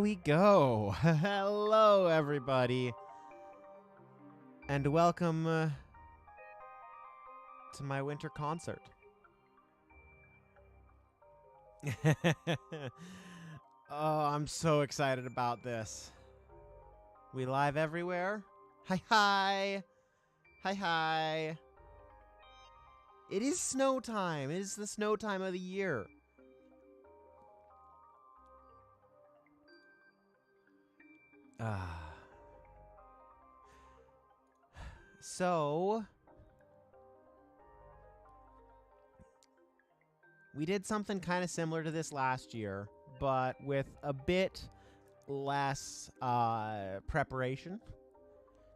There we go. Hello, everybody. And welcome to my winter concert. Oh, I'm so excited about this. We live everywhere? Hi, hi. Hi, hi. It is snow time. It is the snow time of the year. So, we did something kind of similar to this last year, but with a bit less preparation.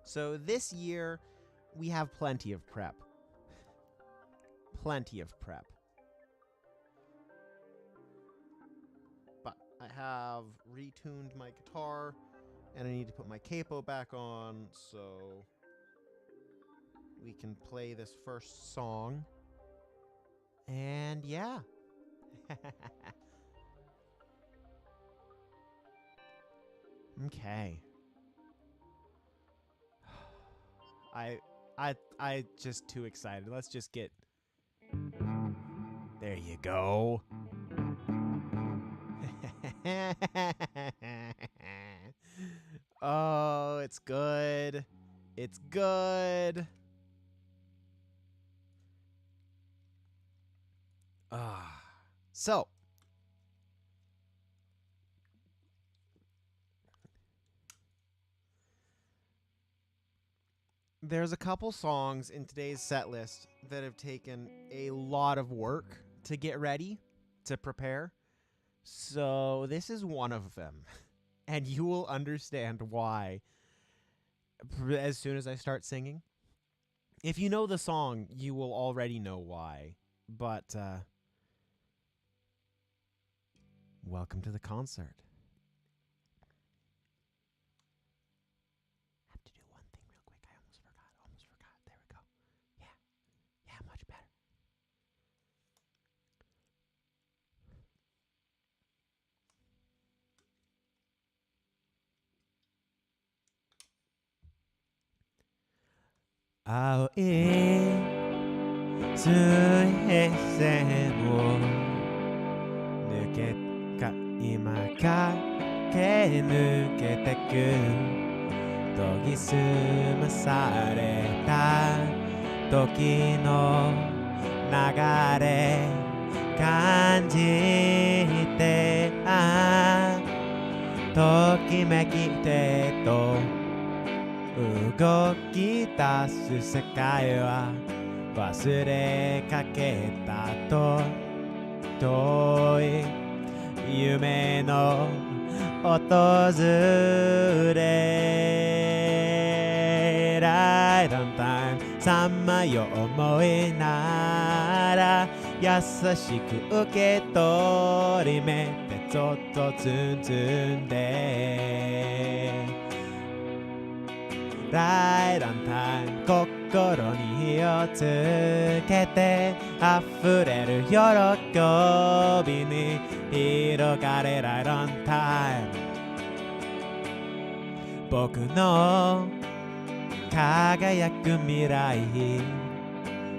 So this year, we have plenty of prep. Plenty of prep. But I have retuned my guitar, and I need to put my capo back on, so we can play this first song. And yeah. Okay. I just too excited. Let's just get. There you go. Oh, it's good. It's good. So. There's a couple songs in today's set list that have taken a lot of work to get ready, to prepare. So this is one of them. And you will understand why as soon as I start singing. If you know the song, you will already know why. But welcome to the concert. I have to do one thing real quick. I almost forgot. There we go. Yeah, much better.青い水平線を抜けか今駆け抜けてく研ぎ澄まされた時の流れ感じてときめきてと動き出す世界は忘れかけたと遠い夢の訪れライドンタイムさまよ思いなら優しく受け取り目でちょっとツンツンでライドンタイム心に火をつけて溢れる喜びに広がれライドンタイム僕の輝く未来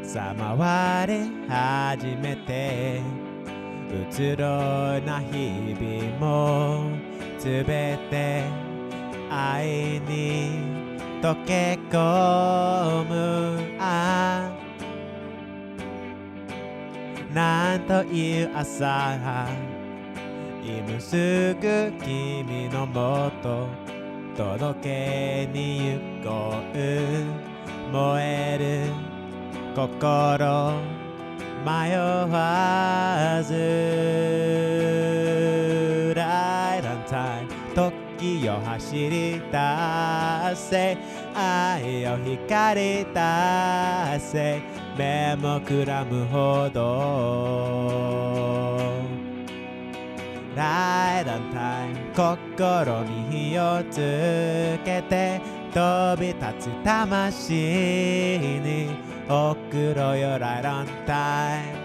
さまわり始めてうつろな日々もすべて愛に溶け込むなんという朝今すぐ君のもと届けに行こう燃える心迷わずライドンタイム時を走り出せ愛を光り出せ目もくらむほどライドンタイム心に火をつけて飛び立つ魂に送ろうよライドンタイム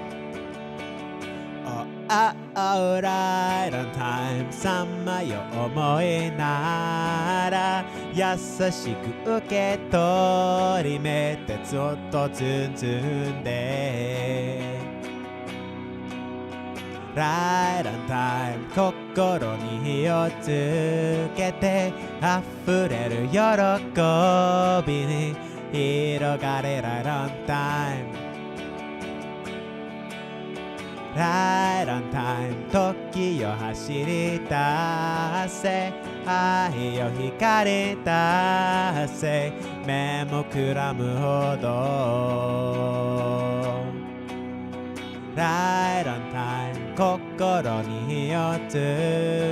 Alright on time さまよ思いなら優しく受け取り目鉄をとツンツンで Right on time 心に火をつけて溢れる喜びに広がれ Right on time Right on time 時を走り出せ愛よ光り出せ目もくらむほど Right on time 心に火をつ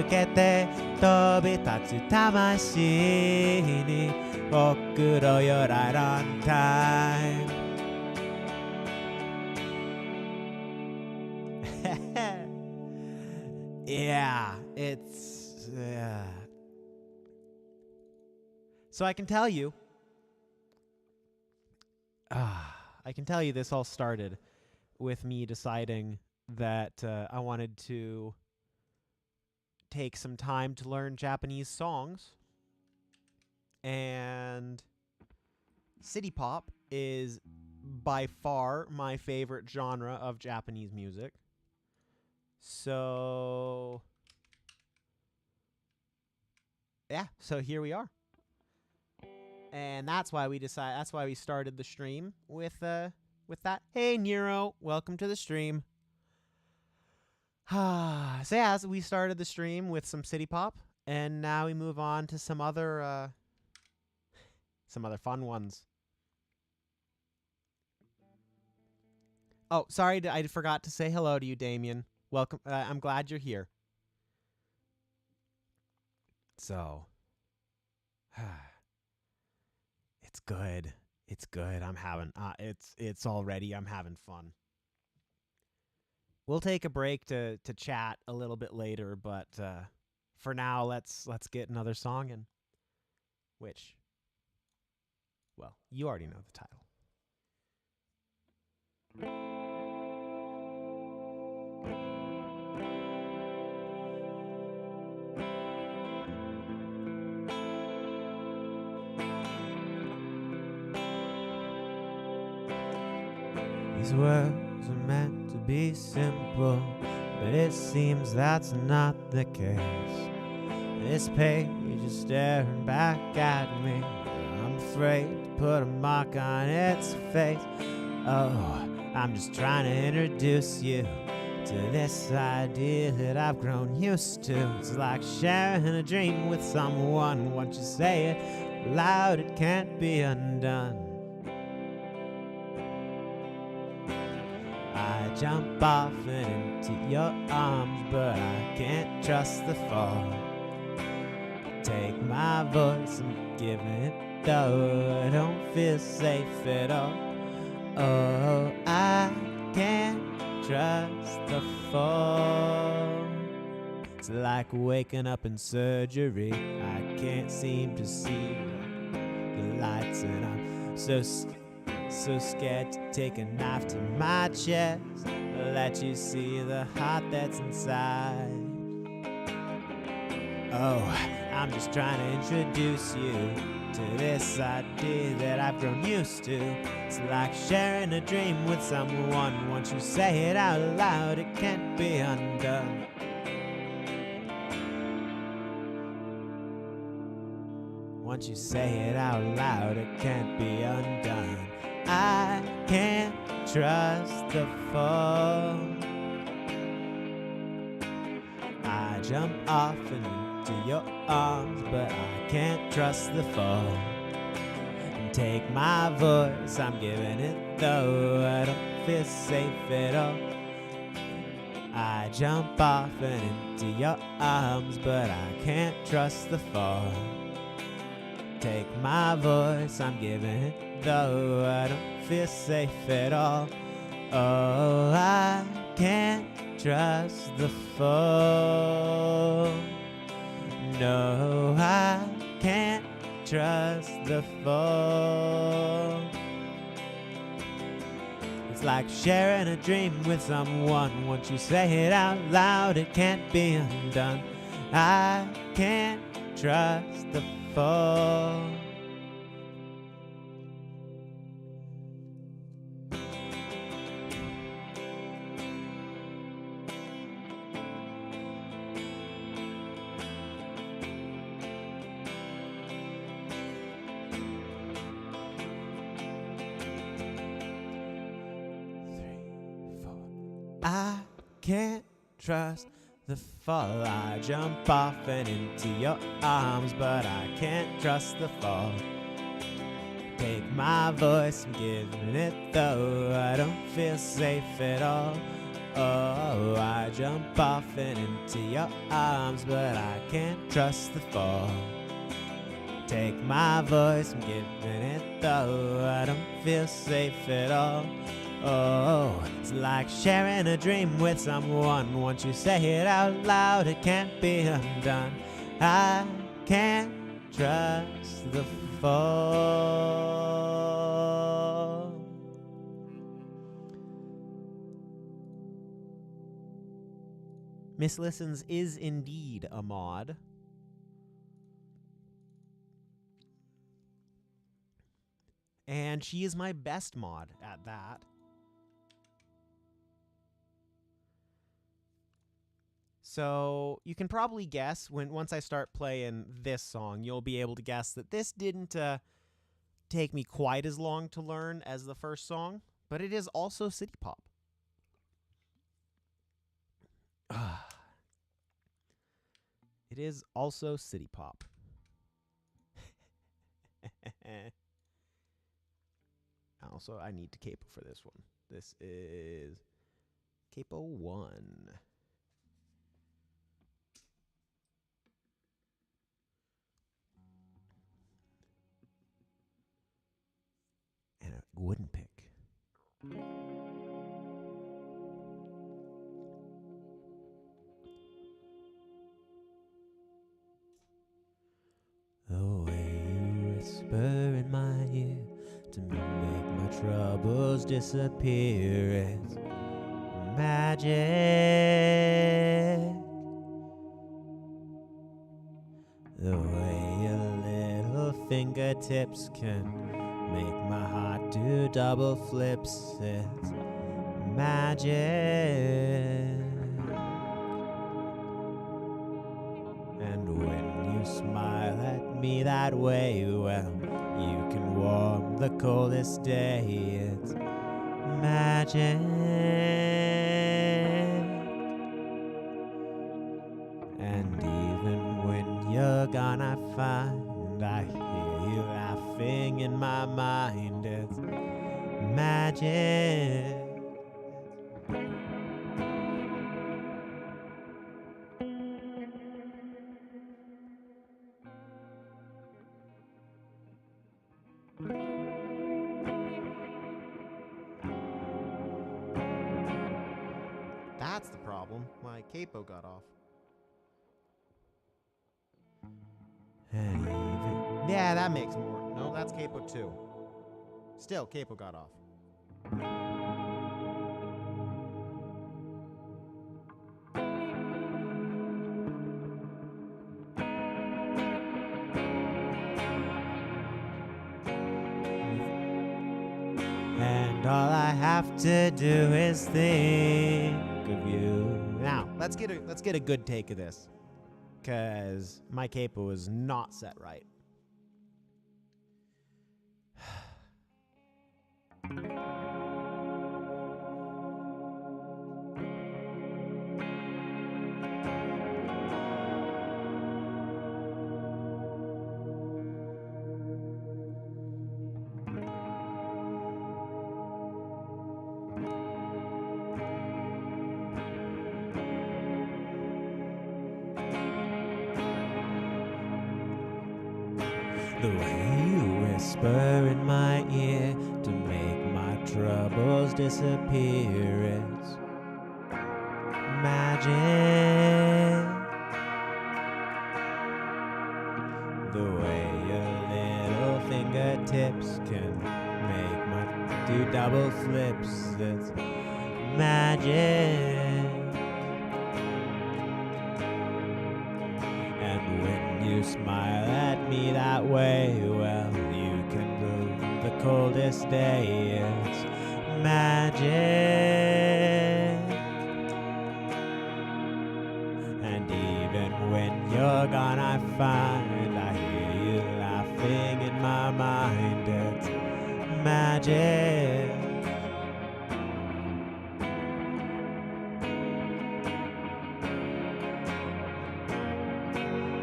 けて飛び立つ魂に送ろうよ Right on time Yeah, it's so I can tell you this all started with me deciding that I wanted to take some time to learn Japanese songs, and city pop is by far my favorite genre of Japanese music. So here we are. And that's why we started the stream with that. Hey Nero, welcome to the stream. So we started the stream with some city pop, and now we move on to some other fun ones. Oh, sorry, I forgot to say hello to you, Damien. Welcome. I'm glad you're here. So, it's good. It's good. I'm having. It's already. I'm having fun. We'll take a break to chat a little bit later, but for now, let's get another song in. Which, well, you already know the title. These words are meant to be simple, but it seems that's not the case. This page is staring back at me. I'm afraid to put a mark on its face. Oh, I'm just trying to introduce you to this idea that I've grown used to. It's like sharing a dream with someone. Once you say it loud, it can't be undone. I jump off and into your arms, but I can't trust the fall. Take my voice, I'm giving it though I don't feel safe at all. Oh, I can't trust the fall. It's like waking up in surgery. I can't seem to see the lights, and I'm so scared to take a knife to my chest. Let you see the heart that's inside. Oh, I'm just trying to introduce you to this idea that I've grown used to. It's like sharing a dream with someone. Once you say it out loud, it can't be undone. Once you say it out loud, it can't be undone. I can't trust the fall. I jump off and into your arms, but I can't trust the fall. And take my voice, I'm giving it though I don't feel safe at all. I jump off and into your arms, but I can't trust the fall. Take my voice, I'm giving it though I don't feel safe at all. Oh, I can't trust the fall. No, I can't trust the fall. It's like sharing a dream with someone. Once you say it out loud, it can't be undone. I can't trust the fall. I can't trust the fall. I jump off and into your arms, but I can't trust the fall. Take my voice and giving it though. I don't feel safe at all. Oh, I jump off and into your arms, but I can't trust the fall. Take my voice and giving it though. I don't feel safe at all. Oh, it's like sharing a dream with someone. Once you say it out loud, it can't be undone. I can't trust the fall. Miss Listens is indeed a mod. And she is my best mod at that. So you can probably guess once I start playing this song, you'll be able to guess that this didn't take me quite as long to learn as the first song, but it is also city pop. It is also city pop. Also, I need to capo for this one. This is capo 1. And a wooden pick. The way you whisper in my ear to make my troubles disappear, it's magic. The way your little fingertips can make my heart do double flips, it's magic. And when you smile at me that way, well, you can warm the coldest day, it's magic. And even when you're gone, I find I hear you laughing in my mind, it's magic. That's the problem. My capo got off. And even, yeah, that makes more. No, that's capo 2. Still, capo got off. And all I have to do is think of you. Now, let's get a good take of this, because my capo is not set right. The way you whisper in my ear to make my troubles disappear, it's magic. The way your little fingertips can make my do double flips. It's magic. And when you smile at me that way, well, you can move the coldest day. It's magic. And even when you're gone, I find I hear you laughing in my mind. It's magic.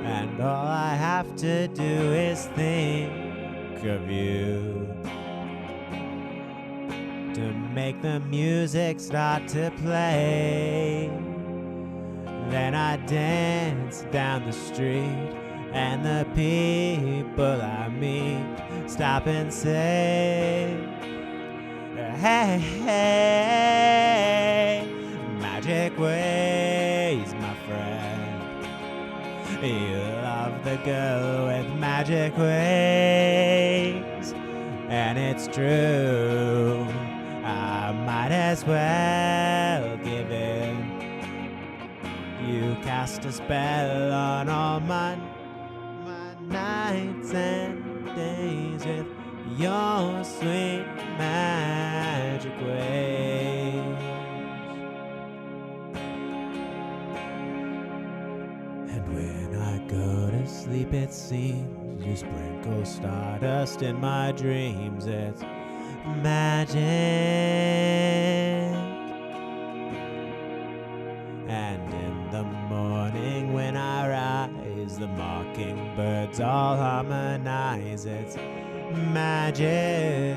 And all I have to do is think of you to make the music start to play. Then I dance down the street, and the people I meet stop and say, hey, hey, magic ways, my friend. You love the girl with magic ways, and it's true. I might as well give in. You cast a spell on all my nights and days with your sweet magic ways. And when I go to sleep, it seems you sprinkle stardust in my dreams. It's magic. And in the morning when I rise, the mockingbirds all harmonize. It's magic.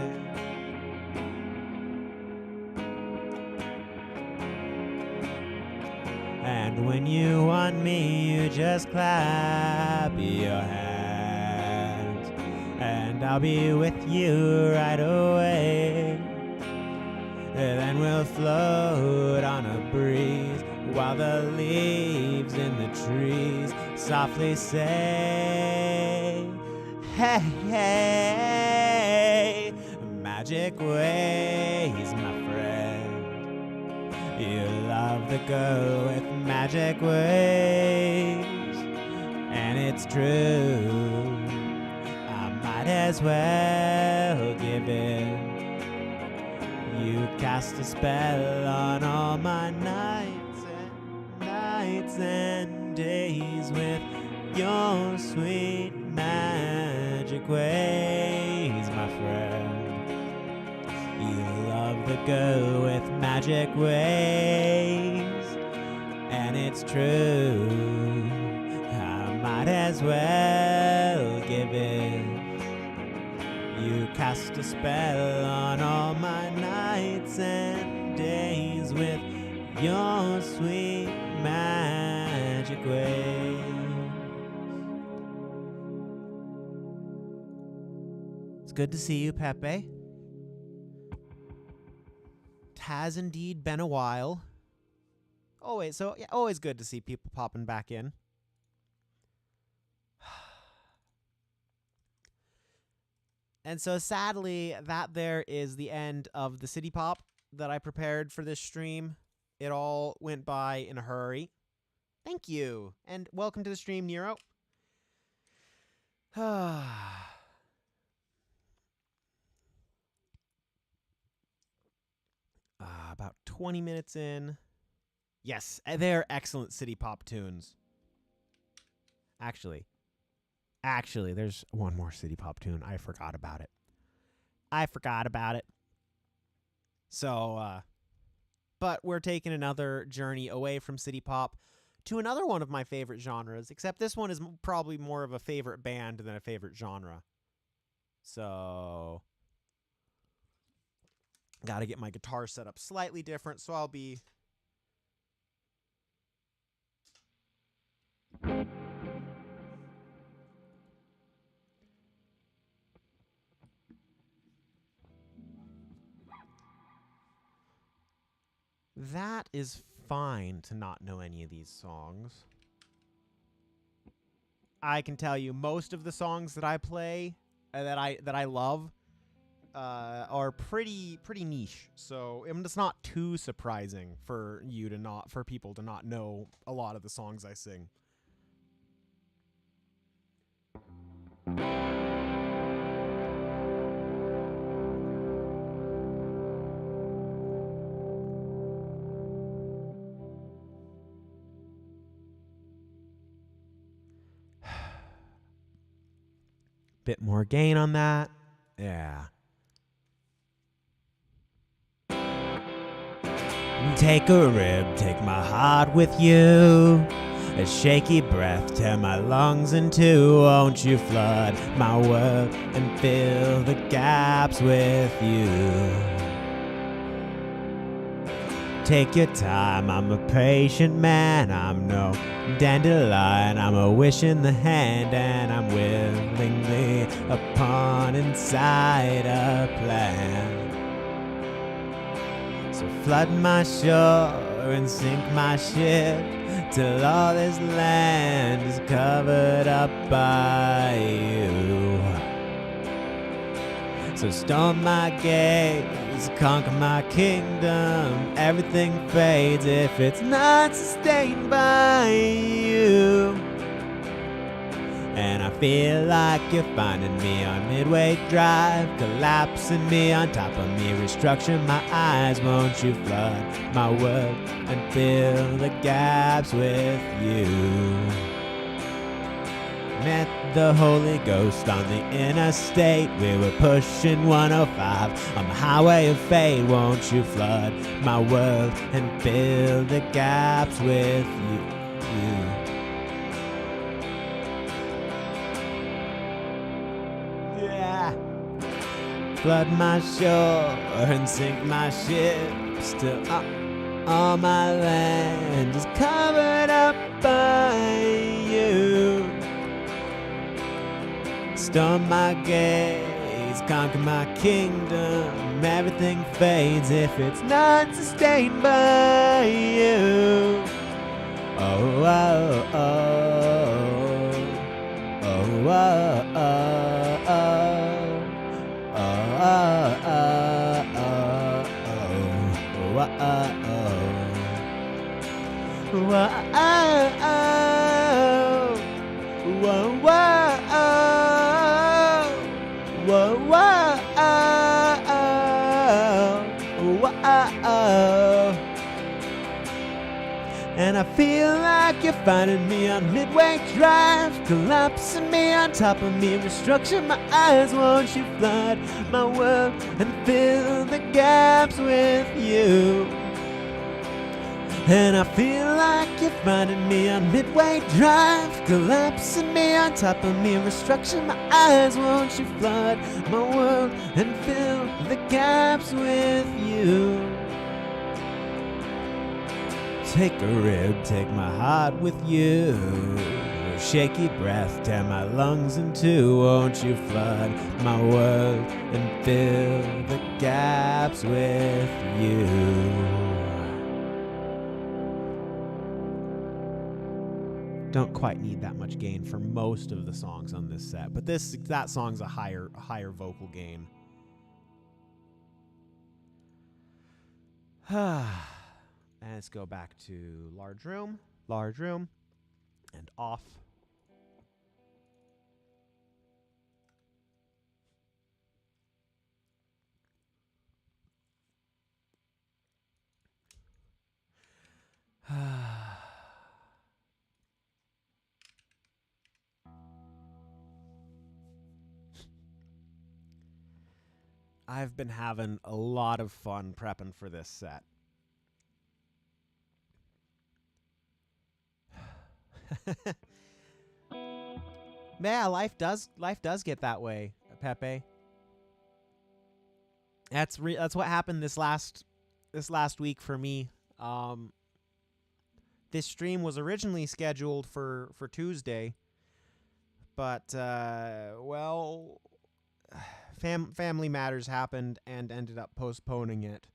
And when you want me, you just clap your hands, and I'll be with you right away. Then we'll float on a breeze while the leaves in the trees softly say, hey, hey, magic ways, my friend. You love the girl with magic ways, and it's true. I might as well give in. You cast a spell on all my nights and days with your sweet magic ways, my friend. You love the girl with magic ways, and it's true. I might as well give in. You cast a spell on all my nights and days with your sweet magic ways. It's good to see you, Pepe. It has indeed been a while. Always good to see people popping back in. And so sadly, that there is the end of the City Pop that I prepared for this stream. It all went by in a hurry. Thank you. And welcome to the stream, Nero. About 20 minutes in. Yes, they're excellent City Pop tunes. Actually, there's one more City Pop tune. I forgot about it. So, but we're taking another journey away from City Pop to another one of my favorite genres, except this one is probably more of a favorite band than a favorite genre. So, got to get my guitar set up slightly different, so I'll be... That is fine to not know any of these songs. I can tell you most of the songs that I play, that I love, are pretty niche. So it's not too surprising for people to not know a lot of the songs I sing. Bit more gain on that. Yeah. Take a rib, take my heart with you. A shaky breath, tear my lungs in two. Won't you flood my world and fill the gaps with you? Take your time, I'm a patient man. I'm no dandelion, I'm a wish in the hand. And I'm willingly a pawn inside a plan. So flood my shore and sink my ship till all this land is covered up by you. So storm my gates, conquer my kingdom. Everything fades if it's not sustained by you. And I feel like you're finding me on Midway Drive, collapsing me on top of me, restructuring my eyes. Won't you flood my world and fill the gaps with you? Met the Holy Ghost on the interstate. We were pushing 105 on the highway of fate. Won't you flood my world and fill the gaps with you? Yeah. Flood my shore and sink my ships till all my land is covered up by you. Storm my gates, conquer my kingdom. Everything fades if it's not sustained by you. Oh, oh, oh. Oh, oh, oh, oh. Oh, oh, oh, oh. Oh, oh, oh. Oh, oh, oh. Whoa, whoa, oh. Whoa, whoa, oh. Whoa, oh. And I feel like you're finding me on Midway Drive, collapsing me on top of me, restructure my eyes. Won't you flood my world and fill the gaps with you? And I feel like you're finding me on Midway Drive, collapsing me on top of me, restructure my eyes. Won't you flood my world and fill the gaps with you? Take a rib, take my heart with you. A shaky breath, tear my lungs in two. Won't you flood my world and fill the gaps with you? Don't quite need that much gain for most of the songs on this set, but that song's a higher vocal gain. And let's go back to large room, and off. I've been having a lot of fun prepping for this set. Yeah, life does get that way, Pepe. That's what happened this last week for me. This stream was originally scheduled for Tuesday, but family matters happened and ended up postponing it.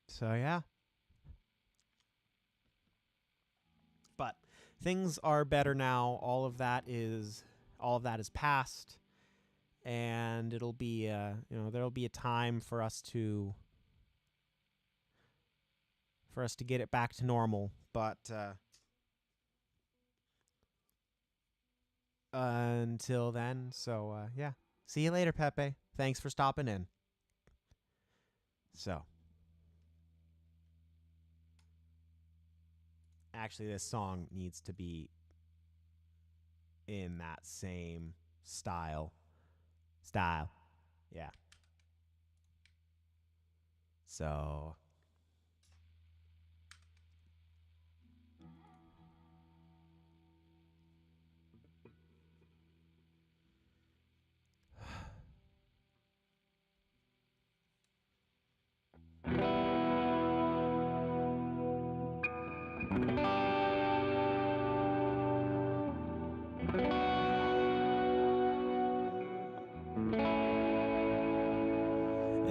So yeah. But things are better now. All of that is past, and it'll be there'll be a time for us to get it back to normal. But until then, yeah. See you later, Pepe. Thanks for stopping in. So, actually, this song needs to be in that same style. Yeah. So,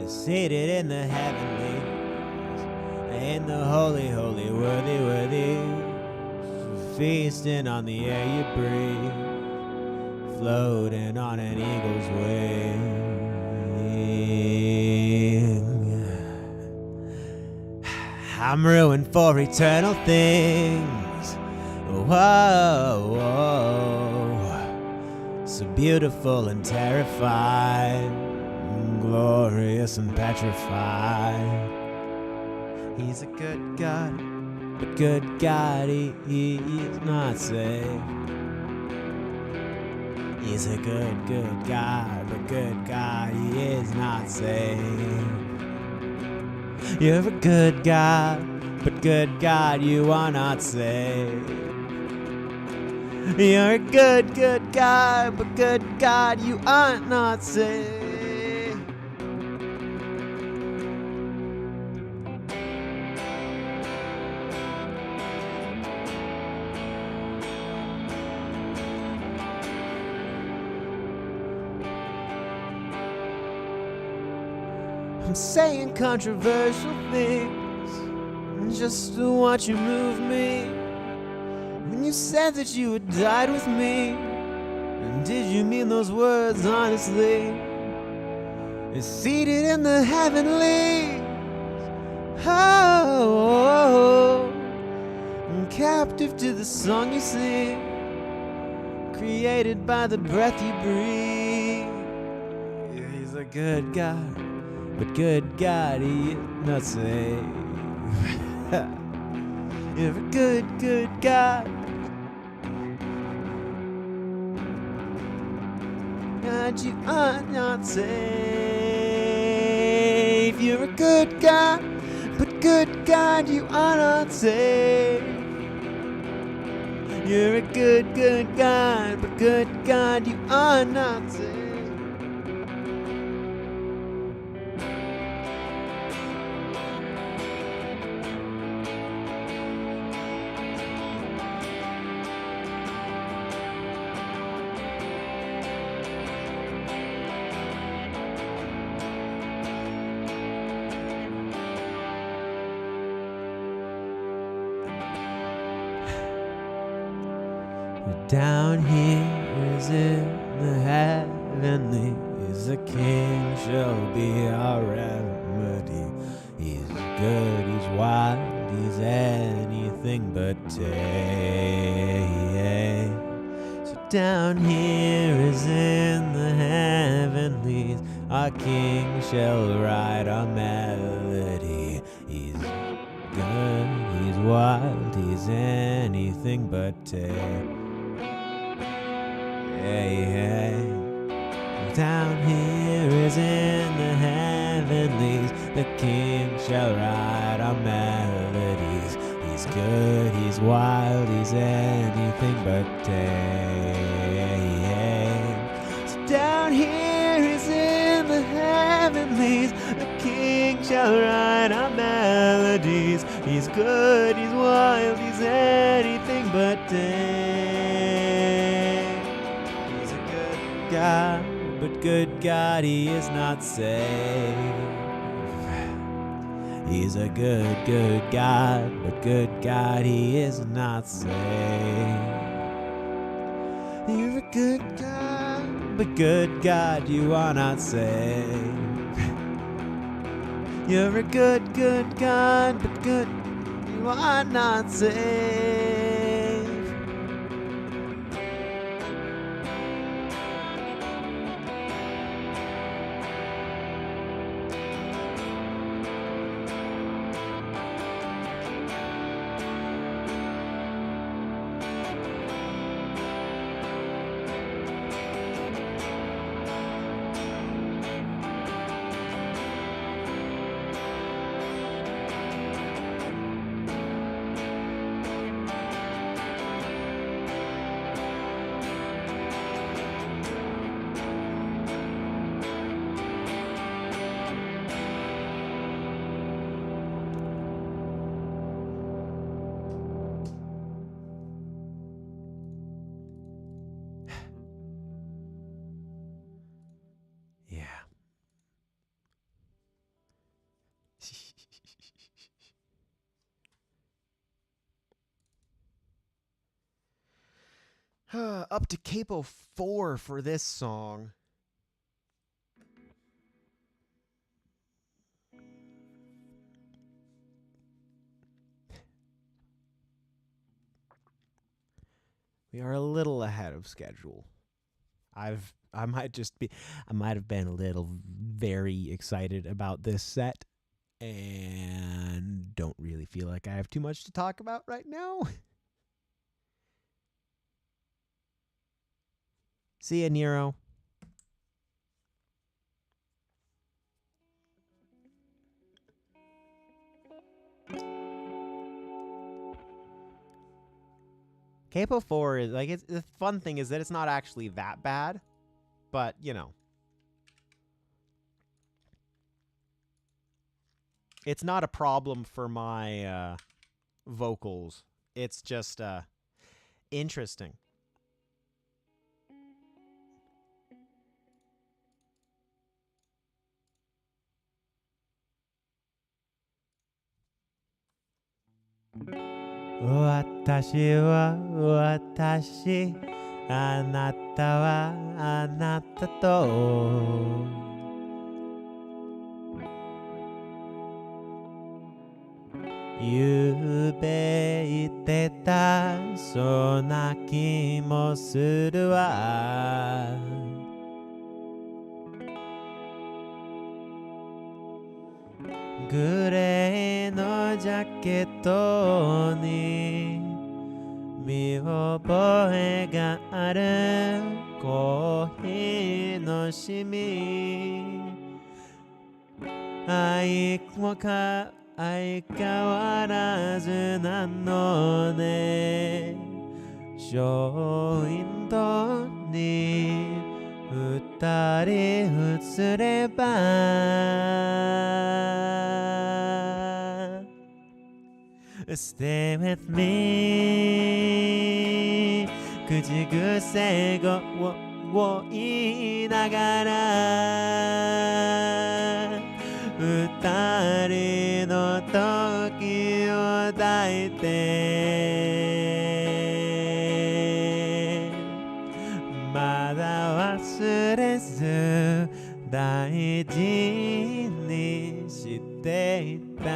seated in the heavenlies, in the holy, holy, worthy, worthy, feasting on the air you breathe, floating on an eagle's wing. I'm ruined for eternal things. Whoa, whoa, so beautiful and terrified, glorious and petrified. He's a good God, but good God, he is not saved. He's a good God, but good God, he is not saved. You're a good God, but good God, you are not saved. You're a good God, but good God, you are not saved. I'm saying controversial things just to watch you move me. When you said that you had died with me, and did you mean those words honestly? You're seated in the heavenlies. Oh, I'm captive to the song you sing, created by the breath you breathe. Yeah, he's a good God, but good God, he is not saved. You're a good God. God, you are not saved. You're a good God, but good God, you are not saved. You're a good God, but good God, you are not saved. Down here is in the heavenlies, the King shall be our remedy. He's good, he's wild, he's anything but tame. So down here is in the heavenlies, our King shall write our melody. He's good, he's wild, he's anything but tame. Down here is in the heavenlies, the King shall write our melodies. He's good, he's wild, he's anything but tame. So down here is in the heavenlies, the King shall write our melodies. He's good, he's wild, he's anything but tame. God, but good God, he is not saved. He's a good, good God, but good God, he is not saved. You're a good God, but good God, you are not saved. You're a good, good God, but good, you are not saved. Up to capo 4 for this song. We are a little ahead of schedule. I might have been a little very excited about this set and don't really feel like I have too much to talk about right now. See ya, Nero. Capo 4 is like, the fun thing is that it's not actually that bad, but you know, it's not a problem for my vocals. It's just interesting. Watashi wa watashi, anata wa anata to. ゆうべ言ってたそんな気もするわグレーのジャケットに見覚えがあるコーヒーのシミ相変わらずなのねショーウィンドウに二人映れば Stay with me 口癖を言いながら二人の時を抱いてまだ忘れず大事にしていた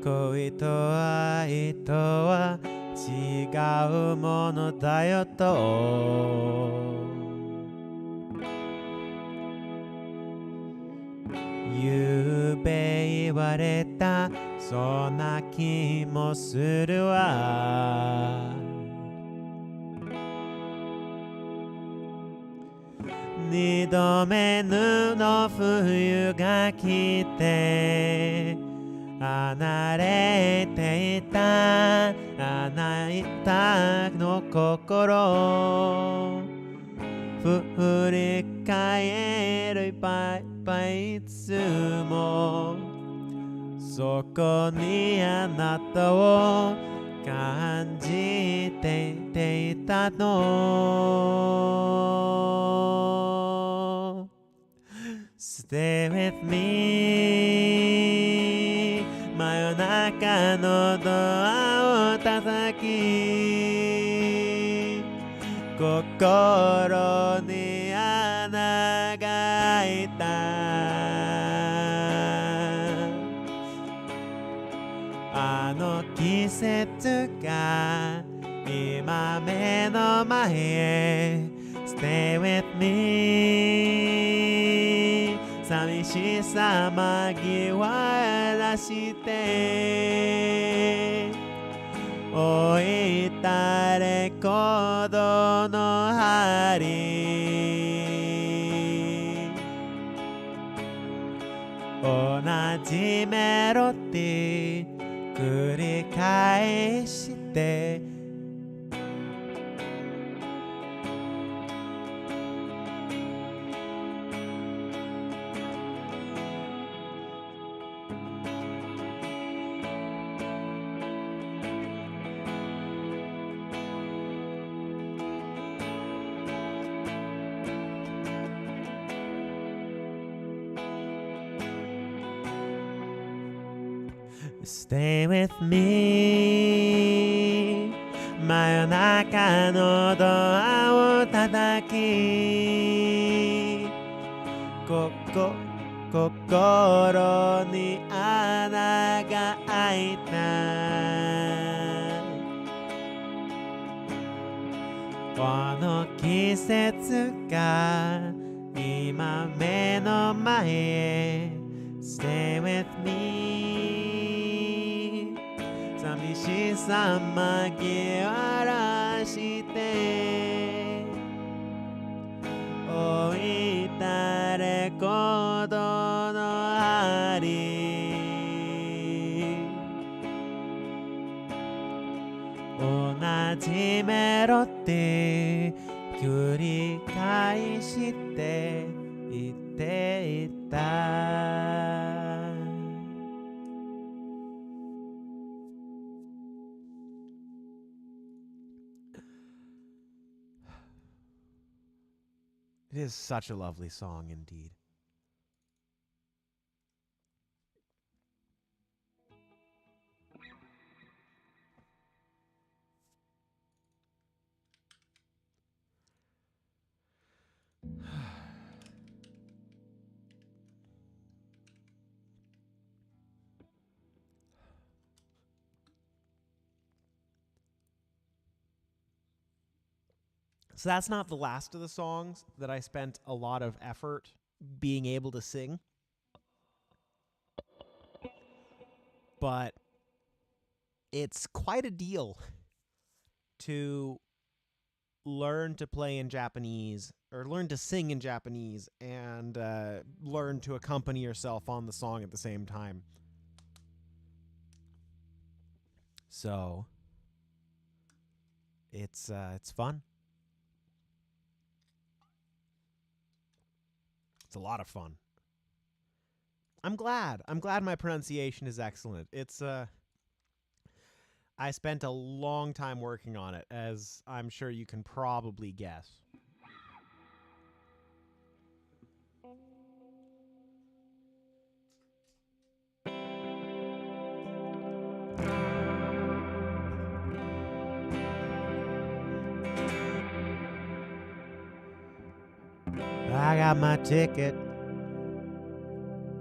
恋と愛とは違うものだよとゆうべ言われたそんな気もするわ二度目の冬が来て離れていたあなたの心振り返るいっぱいいっぱいいつもそこにあなたを感じていたの Stay with me 真夜中のドアを叩き心に穴が開いたあの季節が今目の前へ Stay with me 寂しさ紛らわして置いたレコードの針同じメロディー繰り返してStay with me 真夜中のドアを叩き心に穴が開いたこの季節が今目の前へ Stay with me寂しさ紛らわして置いたレコードの針同じメロディー繰り返して言っていたIt is such a lovely song indeed. So that's not the last of the songs that I spent a lot of effort being able to sing. But it's quite a deal to learn to play in Japanese or learn to sing in Japanese and learn to accompany yourself on the song at the same time. So it's fun. It's a lot of fun. I'm glad my pronunciation is excellent. It's I spent a long time working on it, as I'm sure you can probably guess. I got my ticket.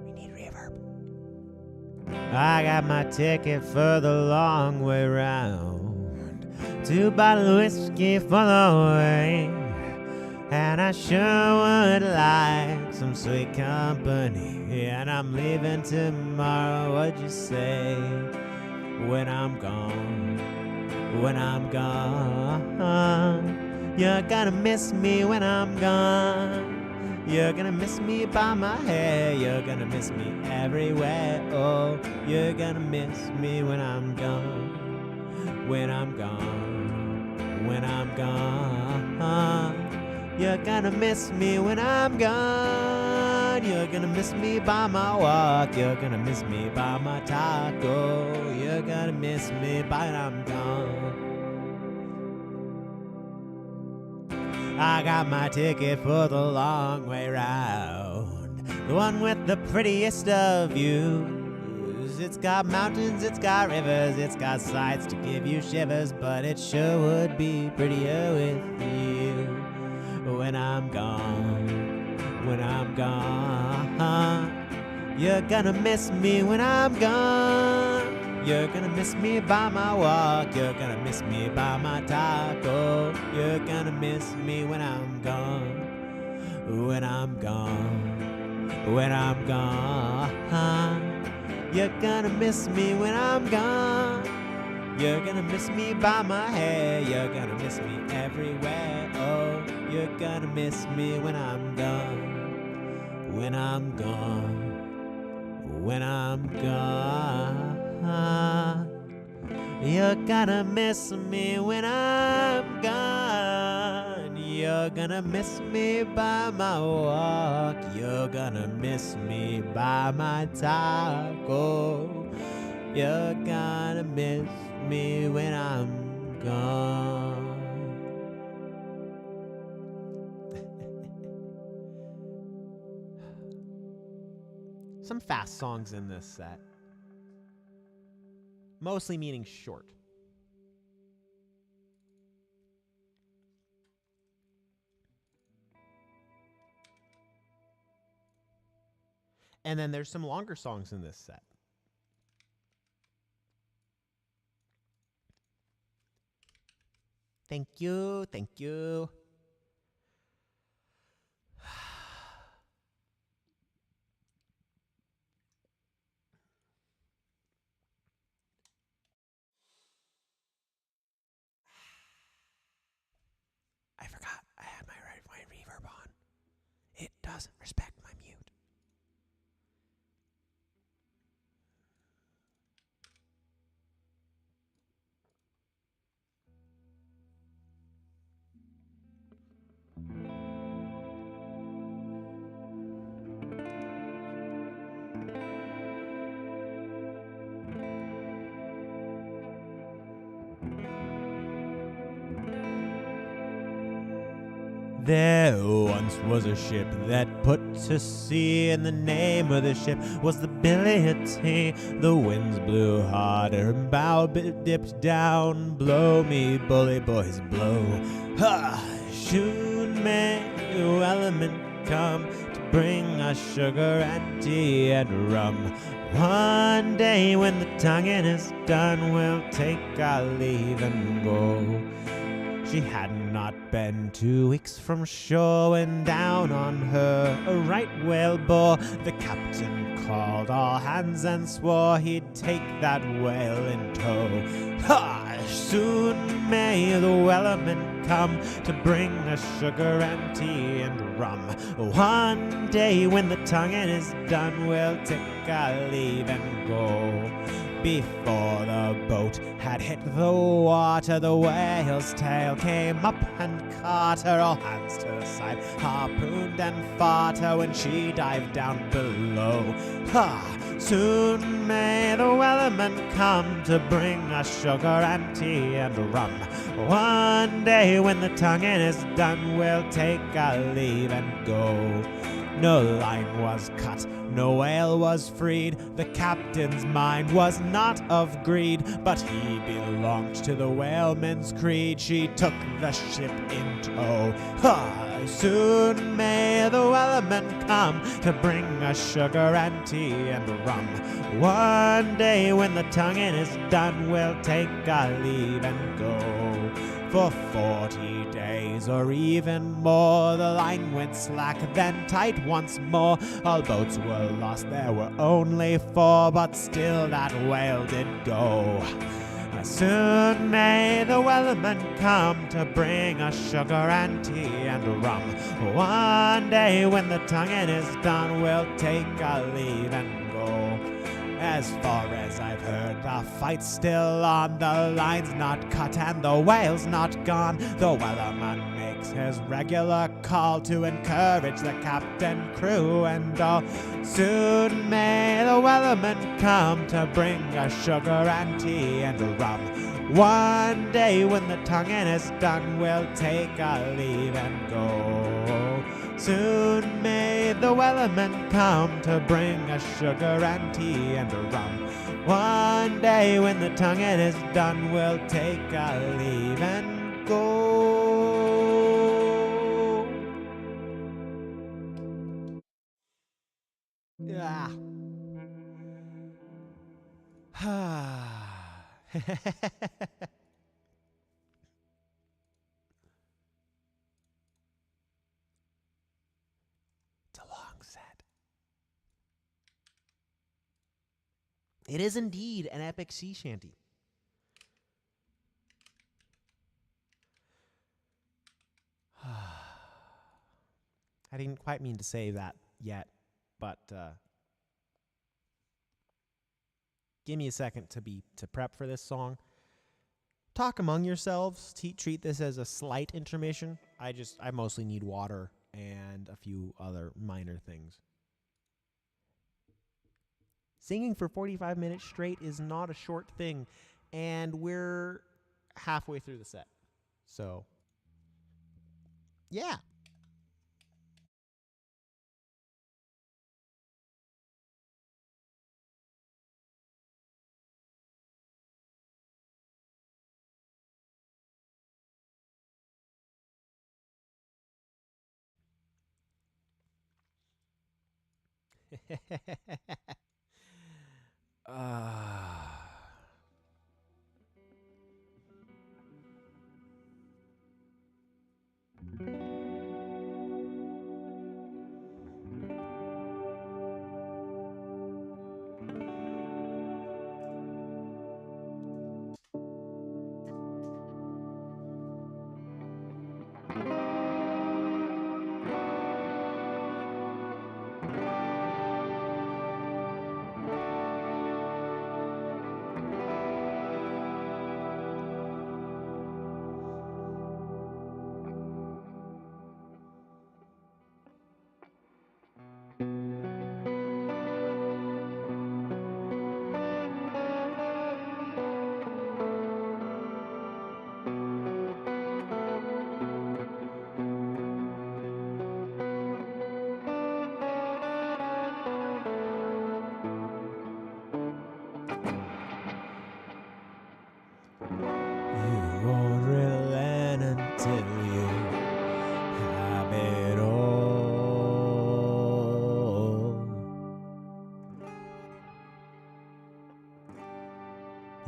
We need reverb. I got my ticket for the long way round. 2 bottles of whiskey for the way. And I sure would like some sweet company. And I'm leaving tomorrow, what'd you say? When I'm gone, when I'm gone. You're gonna miss me when I'm gone. You're gonna miss me by my hair. You're gonna miss me everywhere. Oh, you're gonna miss me when I'm gone. When I'm gone. When I'm gone. You're gonna miss me when I'm gone. You're gonna miss me by my walk. You're gonna miss me by my taco. You're gonna miss me by when I'm gone. I got my ticket for the long way round, the one with the prettiest of views. It's got mountains, it's got rivers, it's got sights to give you shivers, but it sure would be prettier with you. When I'm gone, when I'm gone, you're gonna miss me when I'm gone. You're gonna miss me by my walk. You're gonna miss me by my taco. You're gonna miss me when I'm gone. When I'm gone. When I'm gone. You're gonna miss me when I'm gone. You're gonna miss me by my hair. You're gonna miss me everywhere. Oh, you're gonna miss me when I'm gone. When I'm gone. When I'm gone. You're gonna miss me when I'm gone. You're gonna miss me by my walk. You're gonna miss me by my taco. You're gonna miss me when I'm gone. Some fast songs in this set. Mostly meaning short. And then there's some longer songs in this set. Thank you, thank you. I forgot I had my right reverb on. It doesn't respect my mute. There once was a ship that put to sea, and the name of the ship was the Ability. The winds blew hard, her bow dipped down. Blow me, bully boys, blow. Ha! Soon may your element come to bring us sugar and tea and rum. One day when the tonguing is done, we'll take our leave and go. She had not been 2 weeks from shore when down on her a right whale bore. The captain called all hands and swore he'd take that whale in tow. Ha! Soon may the wellerman come to bring us sugar and tea and rum. One day when the tonguing is done, we'll take our leave and go. Before the boat had hit the water, the whale's tail came up and caught her. All hands to the side, harpooned and fought her when she dived down below. Ha! Soon may the wellerman come to bring us sugar and tea and rum. One day when the tonguing is done, we'll take our leave and go. No line was cut, no whale was freed. The captain's mind was not of greed, but he belonged to the whaleman's creed. She took the ship in tow. Ha! Soon may the wellerman come to bring us sugar and tea and rum. One day when the tonguing is done, we'll take our leave and go. For 40 days or even more, the line went slack, then tight once more. All boats were lost, there were only 4, but still that whale did go. Soon may the wellerman come to bring us sugar and tea and rum. One day when the tonguing is done, we'll take our leave and go. As far as I've heard, the fight's still on, the line's not cut and the whale's not gone. The wellerman makes his regular call to encourage the captain, crew, and all. Soon may the wellerman come to bring us sugar and tea and rum. One day when the tonguing is done, we'll take our leave and go. Soon may the wellerman come to bring us sugar and tea and rum. One day when the tonguing is done, we'll take our leave and go. Ah. It's a long set. It is indeed an epic sea shanty. I didn't quite mean to say that yet, but give me a second to prep for this song. Talk among yourselves. Treat this as a slight intermission. I mostly need water and a few other minor things. Singing for 45 minutes straight is not a short thing, and we're halfway through the set. So, yeah.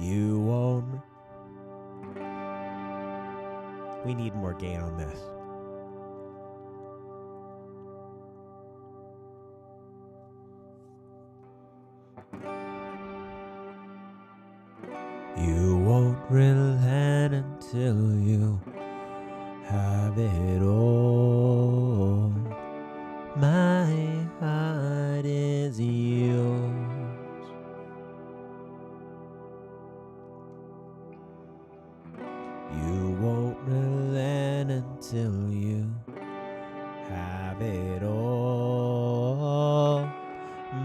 You won't. We need more gain on this. You won't relent until you have it all. My heart is yours. You won't relent until you have it all.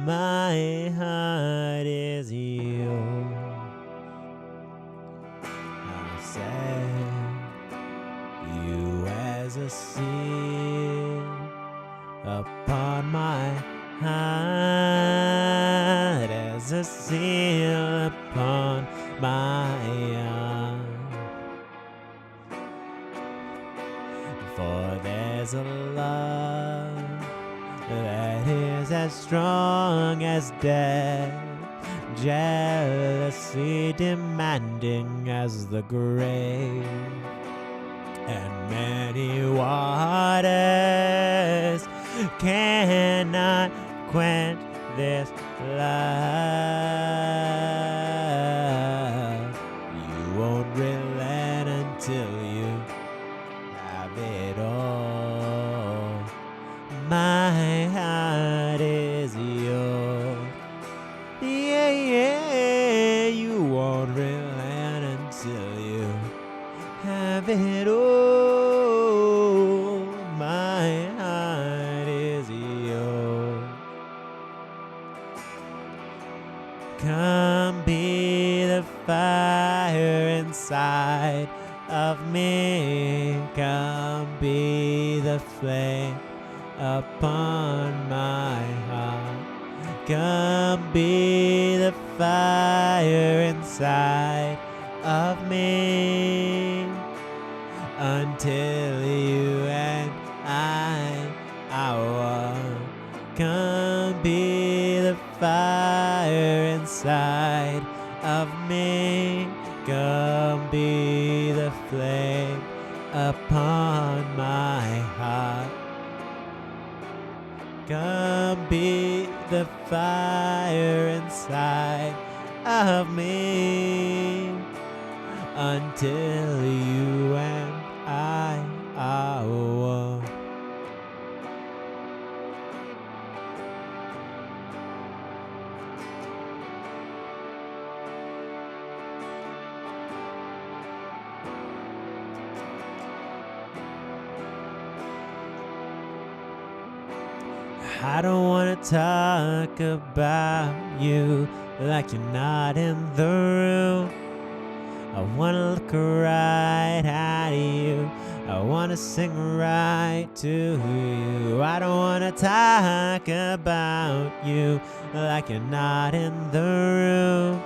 My heart is yours. I'll set you as a seal upon my heart, as a seal upon my heart. For there's a love that is as strong as death, jealousy demanding as the grave, and many waters cannot quench this love. You My heart is yours. Yeah, yeah, you won't relent until you have it all. My heart is yours. Come be the fire inside of me. Come be the flame upon my heart. Come be the fire inside of me until you and I are one. Come be the fire inside of me. Come be the flame upon my heart. Come be the fire inside of me until you and I are one. I don't want to talk about you like you're not in the room. I want to look right at you. I want to sing right to you. I don't want to talk about you like you're not in the room.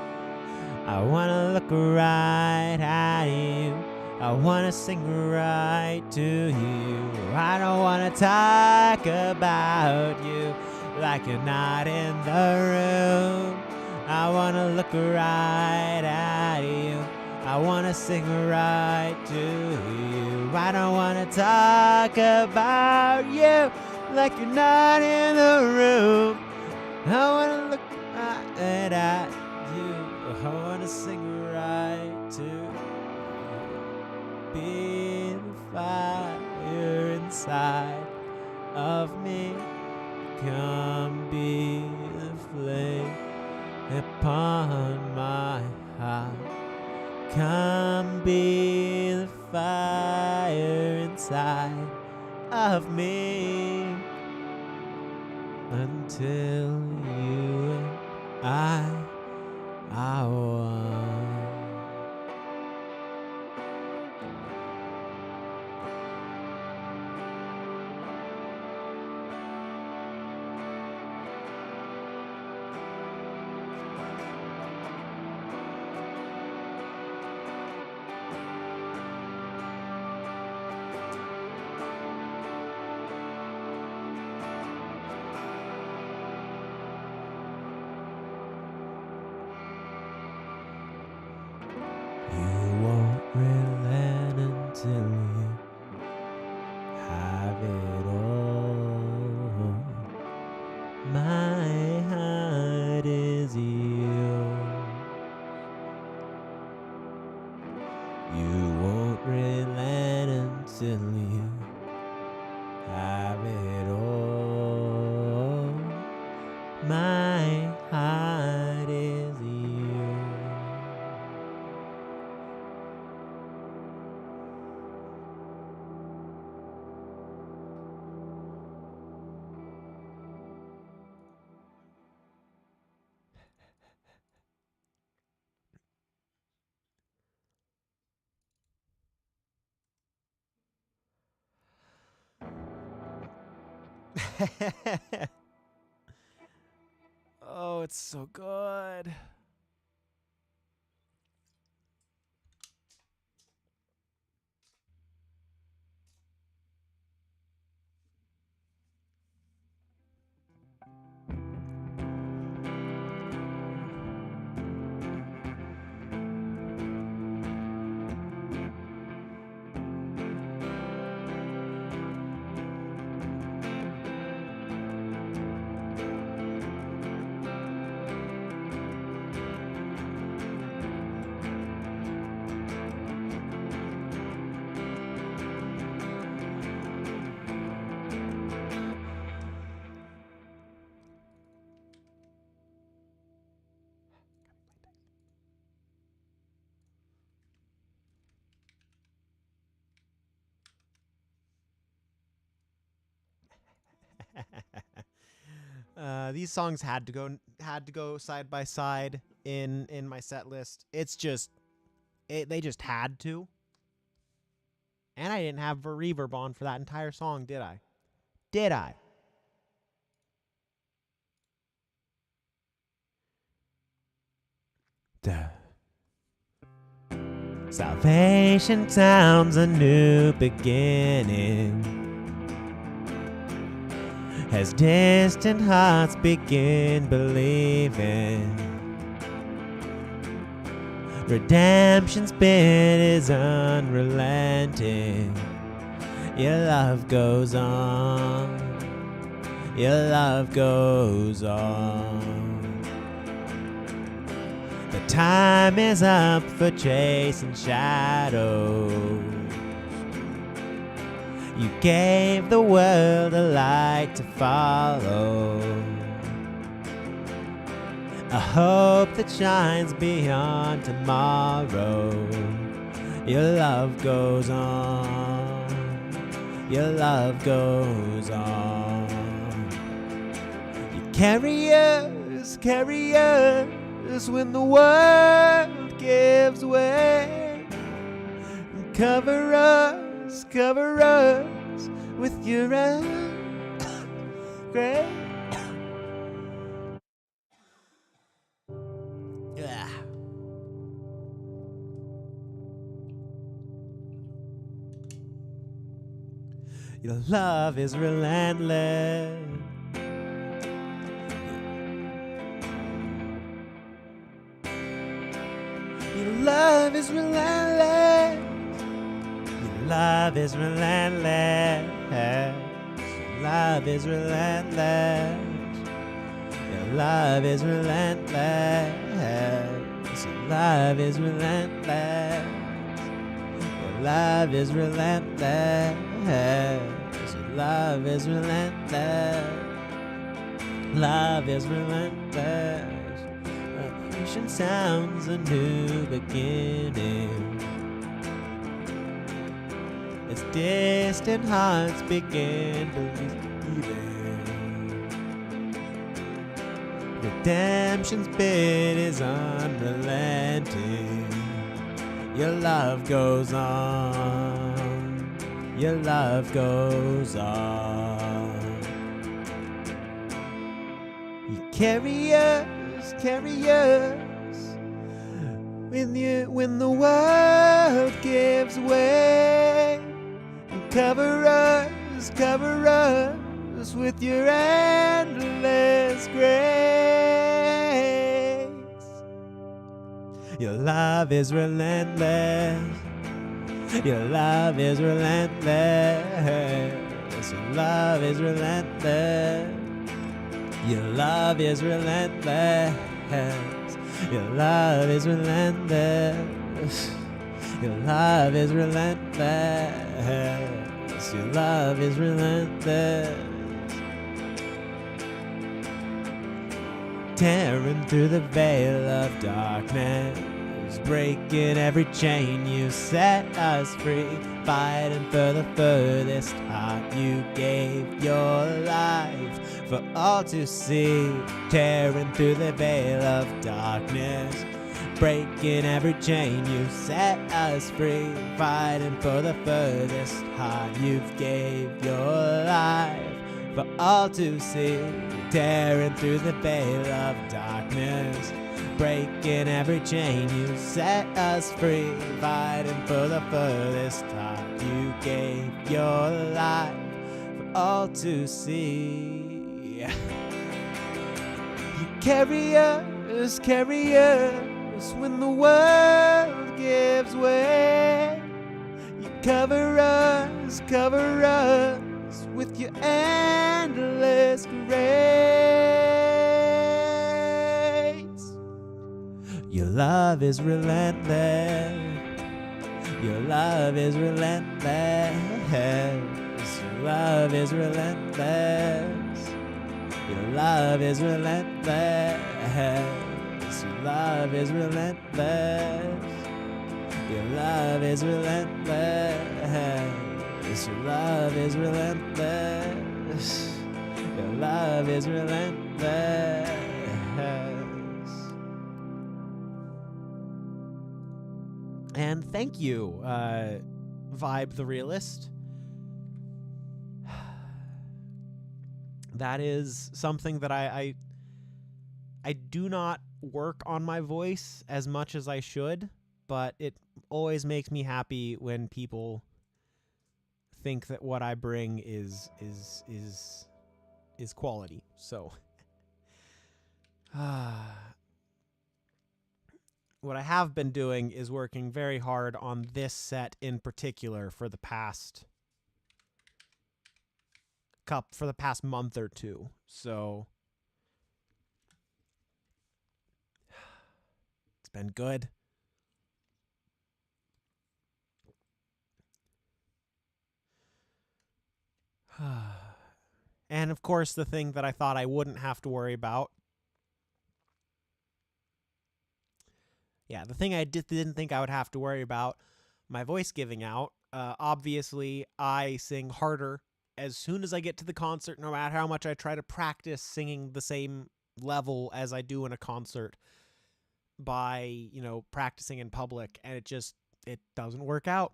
I want to look right at you. I want to sing right to you. I don't want to talk about you like you're not in the room. I want to look right at you. I want to sing right to you. I don't want to talk about you like you're not in the room. I want to look right at you. I want to sing right to you. Be the fire inside of me. Come be the flame upon my heart. Come be the fire inside of me until you and I are one. Relent until you have it all. My heart is yours. You won't relent until you have it all. My heart is yours. Oh, it's so good. These songs had to go side by side in my set list. It's just they just had to. And I didn't have reverb on for that entire song, did I? Did I? Duh. Salvation sounds a new beginning as distant hearts begin believing. Redemption's bid is unrelenting. Your love goes on. Your love goes on. The time is up for chasing shadows. You gave the world a light to follow, a hope that shines beyond tomorrow. Your love goes on. Your love goes on. You carry us when the world gives way. And cover us with your grace. Your love is relentless. Your love is relentless. Your love is relentless. Your love is relentless. Your love is relentless. Your love is relentless. Your love is relentless. Your love is relentless. Love is relentless. Redemption sounds a new beginning as distant hearts begin believing. Redemption's bid is unrelenting. Your love goes on. Your love goes on. You carry us when the world gives way. And cover us with your endless grace. Your love is relentless. Your love is relentless. Your love is relentless. Your love is relentless. Your love is relentless. Your love is relentless. Your love is relentless. Tearing through the veil of darkness, breaking every chain, you set us free. Fighting for the furthest heart, you gave your life for all to see. Tearing through the veil of darkness, breaking every chain, you set us free. Fighting for the furthest heart, you gave your life for all to see. Tearing through the veil of darkness, breaking every chain, you set us free. Fighting for the furthest heart, you gave your life for all to see. You carry us when the world gives way. You cover us with your endless grace. Your love is relentless. Your love is relentless. Your love is relentless. Your love is relentless. Your love is relentless. Your love is relentless. Your love is relentless. Your love is relentless. And thank you, Vibe the Realist. That is something that I do not work on my voice as much as I should, but it always makes me happy when people think that what I bring is quality. So what I have been doing is working very hard on this set in particular for the past month or two. So it's been good. And of course, the thing that I thought I wouldn't have to worry about. Yeah, the thing I didn't think I would have to worry about, my voice giving out. Obviously, I sing harder as soon as I get to the concert, no matter how much I try to practice singing the same level as I do in a concert by, practicing in public, and it doesn't work out.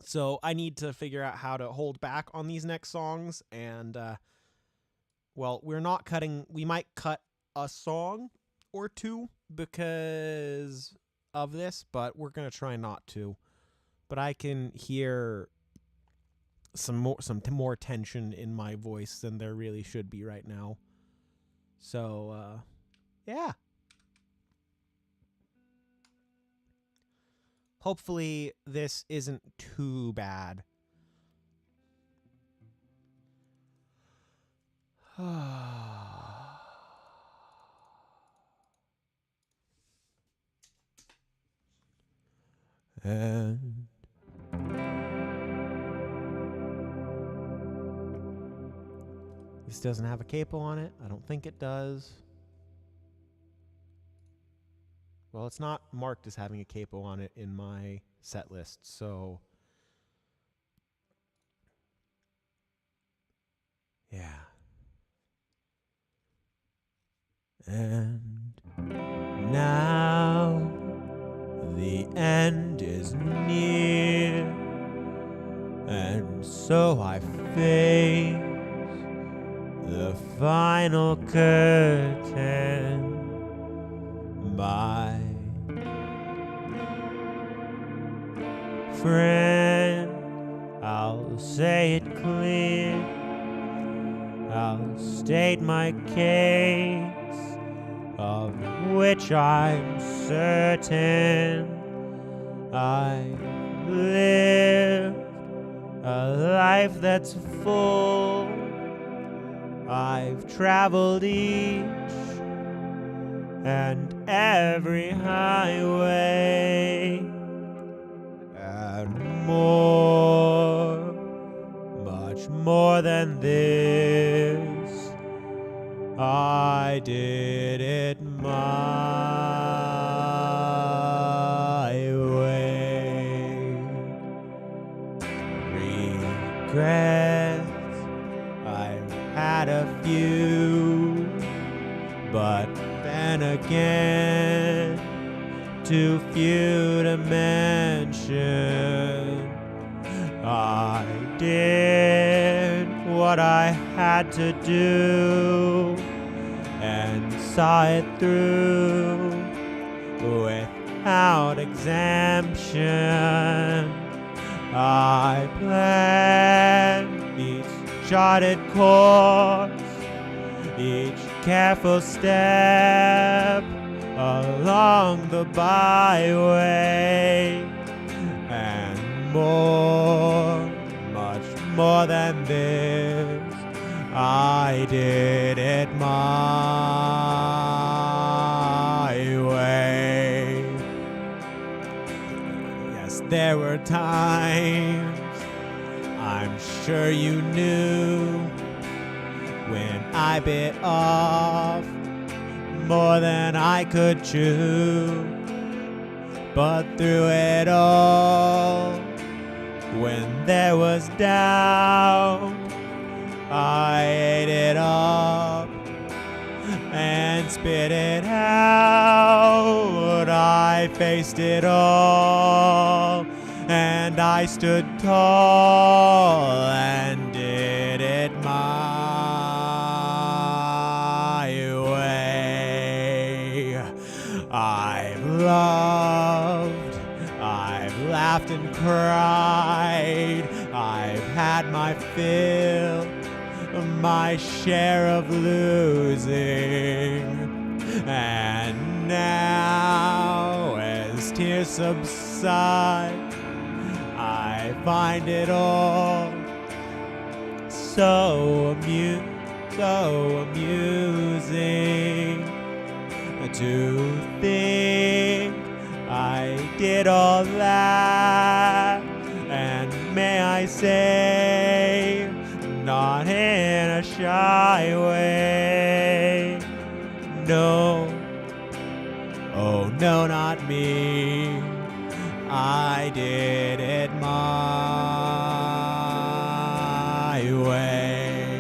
So I need to figure out how to hold back on these next songs, and we might cut a song or two because of this, but we're going to try not to. But I can hear some more tension in my voice than there really should be right now. So, yeah. Hopefully this isn't too bad. And this doesn't have a capo on it. I don't think it does. Well, it's not marked as having a capo on it in my set list, so yeah. And now the end is near, and so I face the final curtain. My friend, I'll say it clear, I'll state my case, of which I'm certain. I live a life that's full. I've traveled each and every highway, and more, much more than this, I did it my way. Regrets, I've had a few, but then again, too few to mention. I did what I had to do and saw it through without exemption. I planned each charted course, each careful step along the byway, and more, much more than this, I did it my way. Yes, there were times, I'm sure you knew, when I bit off more than I could chew. But through it all, When there was doubt, I ate it up and spit it out. I faced it all, and I stood tall and did it my way. I've loved, I've laughed and cried, I've had my fill, my share of losing, and now as tears subside, I find it all so amusing to think I did all that, and may I say, not in a shy way. No, oh no, not me. I did it my way.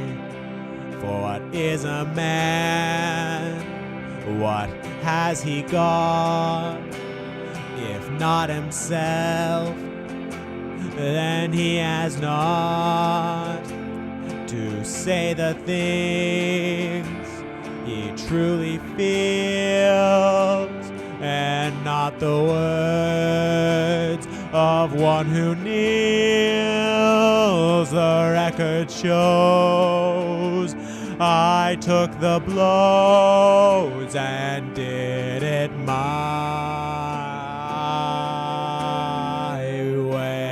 For what is a man? What has he got? If not himself, then he has not to say the things he truly feels, and not the words of one who kneels. The record shows I took the blows and did it my way.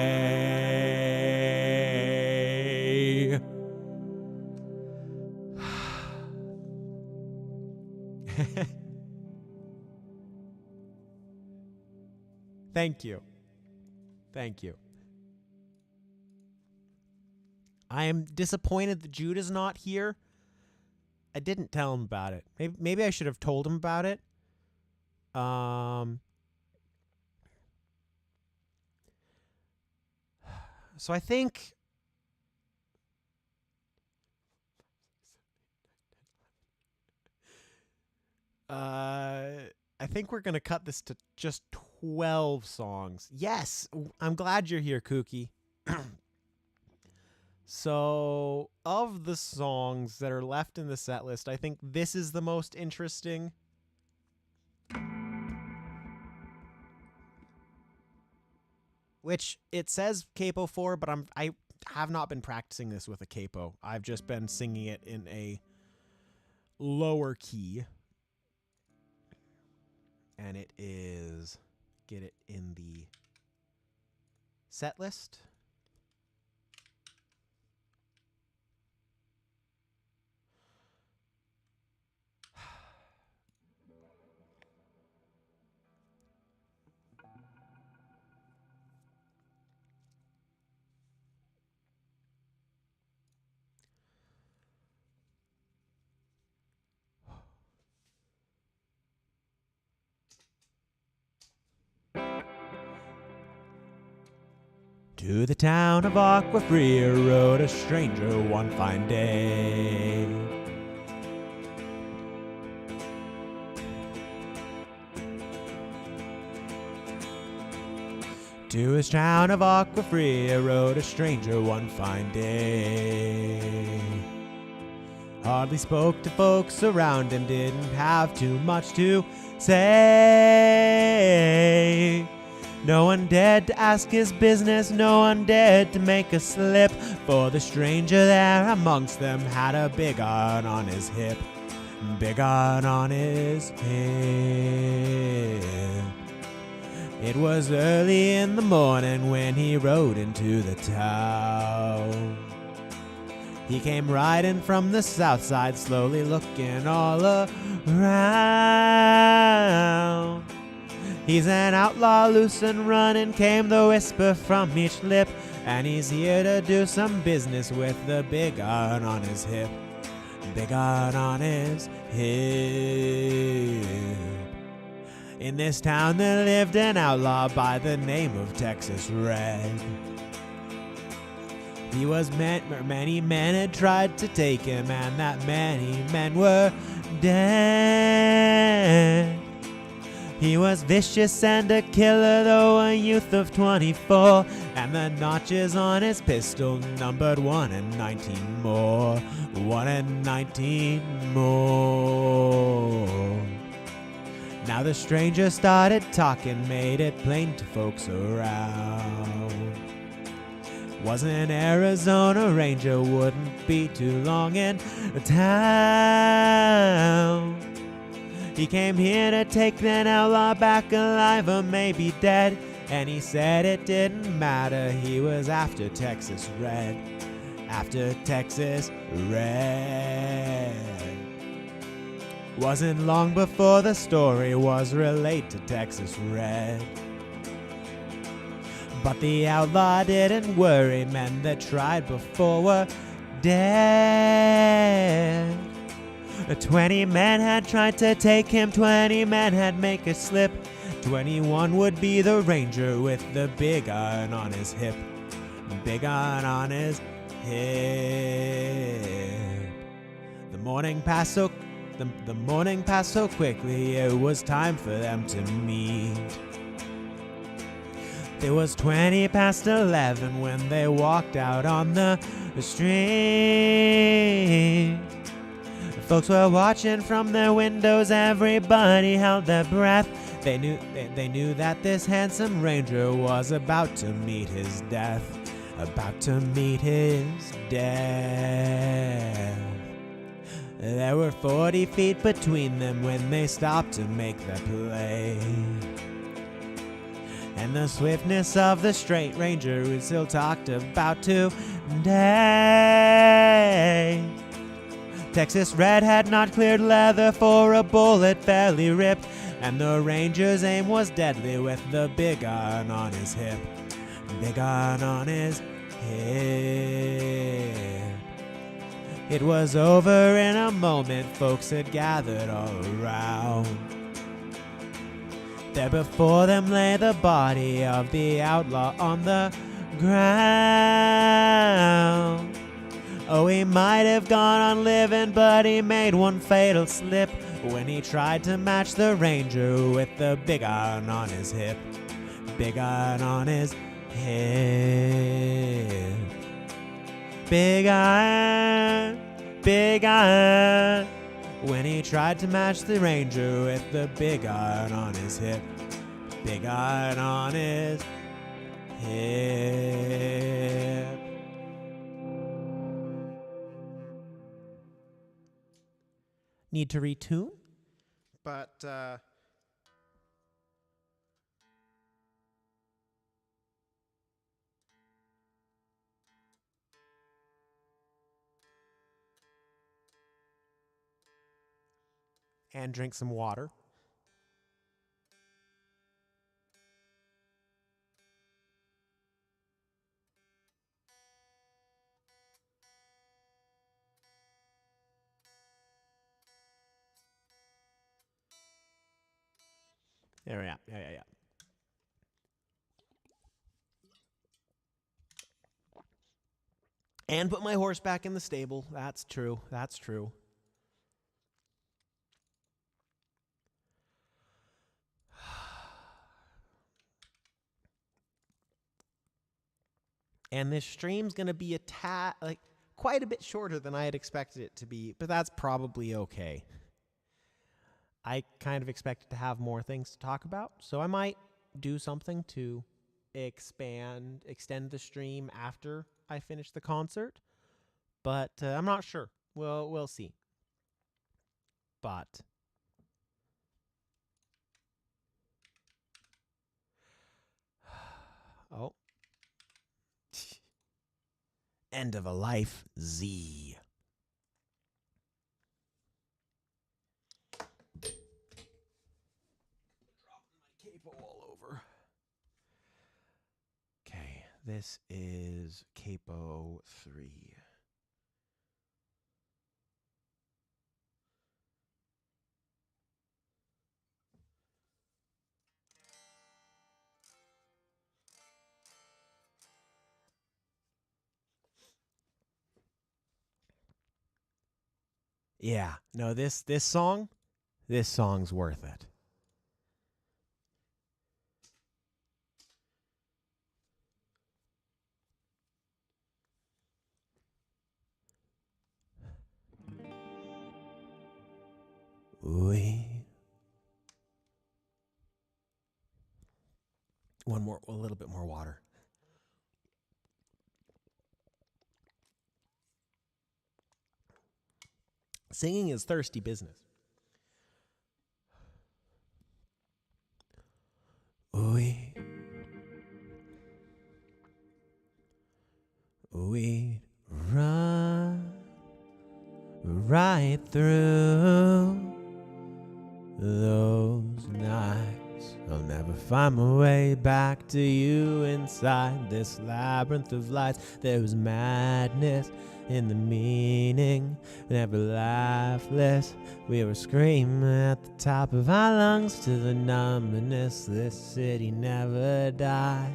Thank you. Thank you. I am disappointed that Jude is not here. I didn't tell him about it. Maybe I should have told him about it. So I think we're going to cut this to just 12 songs. Yes, I'm glad you're here, Kooky. So, of the songs that are left in the set list, I think this is the most interesting. Which it says capo for, but I have not been practicing this with a capo. I've just been singing it in a lower key. And it is, get it in the set list. To the town of Aquafria rode a stranger one fine day. To his town of Aquafria rode a stranger one fine day. Hardly spoke to folks around him, didn't have too much to say. No one dared to ask his business, no one dared to make a slip, for the stranger there amongst them had a big iron on his hip, big iron on his hip. It was early in the morning when he rode into the town. He came riding from the south side, slowly looking all around. He's an outlaw, loose and running, came the whisper from each lip, and he's here to do some business with the big iron on his hip, big iron on his hip. In this town there lived an outlaw by the name of Texas Red. He was many men had tried to take him, and that many men were dead. He was vicious and a killer, though a youth of 24, and the notches on his pistol numbered 1 in 19 more. 1 in 19 more. Now the stranger started talking, made it plain to folks around. Was an Arizona Ranger, wouldn't be too long in town. He came here to take an outlaw back alive or maybe dead, and he said it didn't matter, he was after Texas Red. After Texas Red. Wasn't long before the story was relayed to Texas Red. But the outlaw didn't worry, men that tried before were dead. 20 men had tried to take him, 20 men had make a slip. 21 would be the ranger with the big iron on his hip. Big iron on his hip. The morning passed so quickly, it was time for them to meet. It was 20 past 11 when they walked out on the street. Folks were watching from their windows, everybody held their breath. They knew that this handsome ranger was about to meet his death. About to meet his death. There were 40 feet between them when they stopped to make their play. And the swiftness of the straight ranger is still talked about today. Texas Red had not cleared leather for a bullet fairly ripped, and the ranger's aim was deadly with the big iron on his hip. Big iron on his hip. It was over in a moment, folks had gathered all around. There before them lay the body of the outlaw on the ground. Oh, he might have gone on living, but he made one fatal slip when he tried to match the ranger with the big iron on his hip. Big iron on his hip. Big iron, big iron. When he tried to match the ranger with the big iron on his hip. Big iron on his hip. Need to retune, but and drink some water. There we are. Yeah. And put my horse back in the stable. That's true. That's true. And this stream's going to be quite a bit shorter than I had expected it to be, but that's probably okay. I kind of expected to have more things to talk about, so I might do something to extend the stream after I finish the concert, but I'm not sure. We'll see. But oh. End of a life, Z. Dropping my capo all over. Okay, this is capo 3. Yeah, no, this song's worth it. A little bit more water. Singing is thirsty business. We'd run right through those nights. I'll never find my way back to you inside this labyrinth of lights. There was madness in the meaning, never laughless. We were screaming at the top of our lungs to the numbness. This city never died.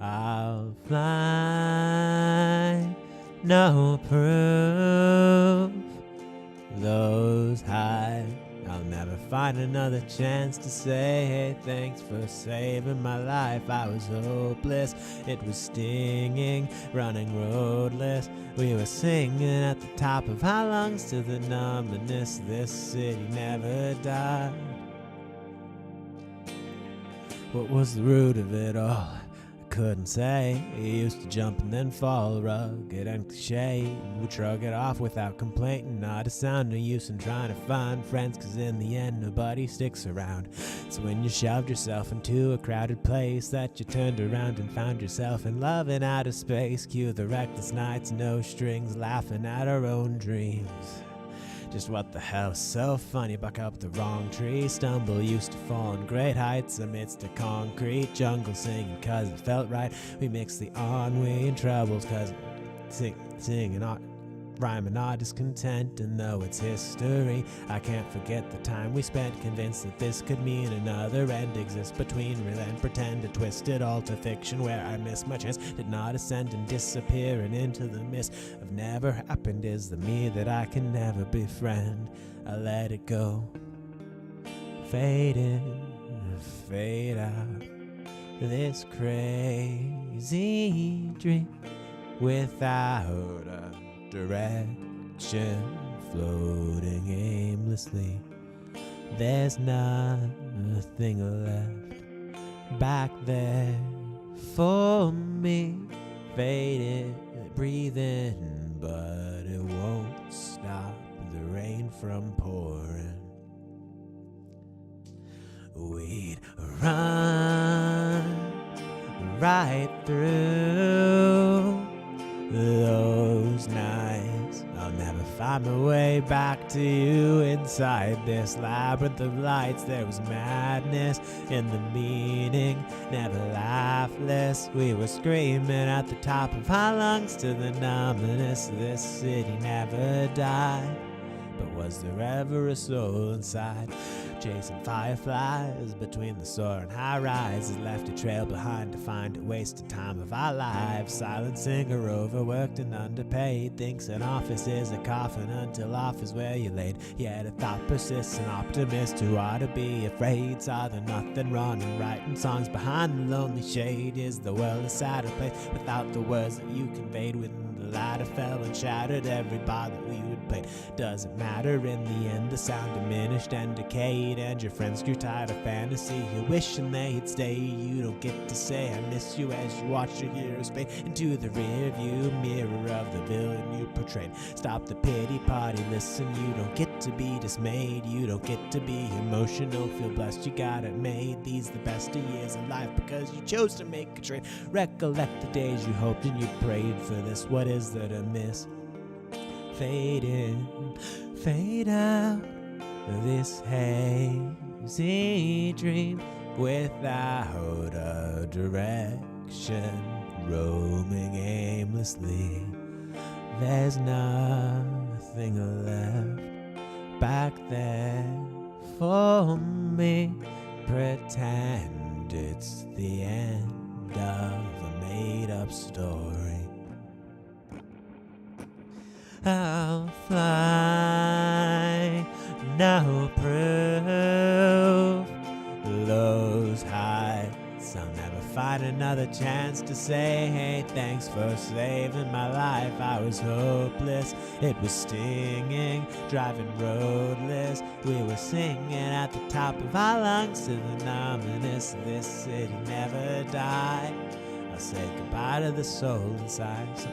I'll fly, no proof. Those highs, I'll never find another chance to say, hey, thanks for saving my life. I was hopeless, it was stinging, running roadless. We were singing at the top of our lungs to the numbness. This city never died. What was the root of it all? Couldn't say. He used to jump and then fall, rugged and cliche. Would shrug it off without complaining, not a sound of use in trying to find friends, cause in the end nobody sticks around. So when you shoved yourself into a crowded place, that you turned around and found yourself in love in outer space. Cue the reckless nights, no strings, laughing at our own dreams. Just what the hell, so funny, buck up the wrong tree, stumble, used to fall on great heights amidst a concrete jungle, singing cause it felt right. We mixed the ennui and troubles cause singing rhyming our discontent, and though it's history, I can't forget the time we spent convinced that this could mean another end exists between real and pretend, a twisted alter fiction where I missed my chance, did not ascend and disappear and into the mist of never happened is the me that I can never befriend. I let it go, fade in, fade out, this crazy dream without a direction, floating aimlessly. There's nothing left back there for me. Faded, breathing, but it won't stop the rain from pouring. We'd run right through those nights. I'll never find my way back to you inside this labyrinth of lights. There was madness in the meaning, never laughless. We were screaming at the top of our lungs to the numbness. This city never died, but was there ever a soul inside? Chasing fireflies between the soaring high rises, left a trail behind to find a wasted time of our lives. Silent singer, overworked and underpaid, thinks an office is a coffin until off is where you laid. Yet a thought persists, an optimist who ought to be afraid. Saw there nothing wrong in writing songs behind the lonely shade. Is the world a sadder place without the words that you conveyed? When the ladder fell and shattered every bar that we would play. Does it matter in the end? The sound diminished and decayed, and your friends grew tired of fantasy. You're wishing they'd stay. You don't get to say I miss you as you watch your heroes fade into the rear view mirror of the villain you portrayed. Stop the pity party, listen, you don't get to be dismayed. You don't get to be emotional, feel blessed you got it made. These the best of years of life because you chose to make a trade. Recollect the days you hoped and you prayed for this. What is there to miss? Fade in, fade out, this hazy dream without a direction, roaming aimlessly. There's nothing left back there for me. Pretend it's the end of a made-up story. I'll fly. No proof. Lows high. I'll never find another chance to say, hey, thanks for saving my life. I was hopeless, it was stinging, driving roadless. We were singing at the top of our lungs to the ominous, this city never died. I'll say goodbye to the soul inside. So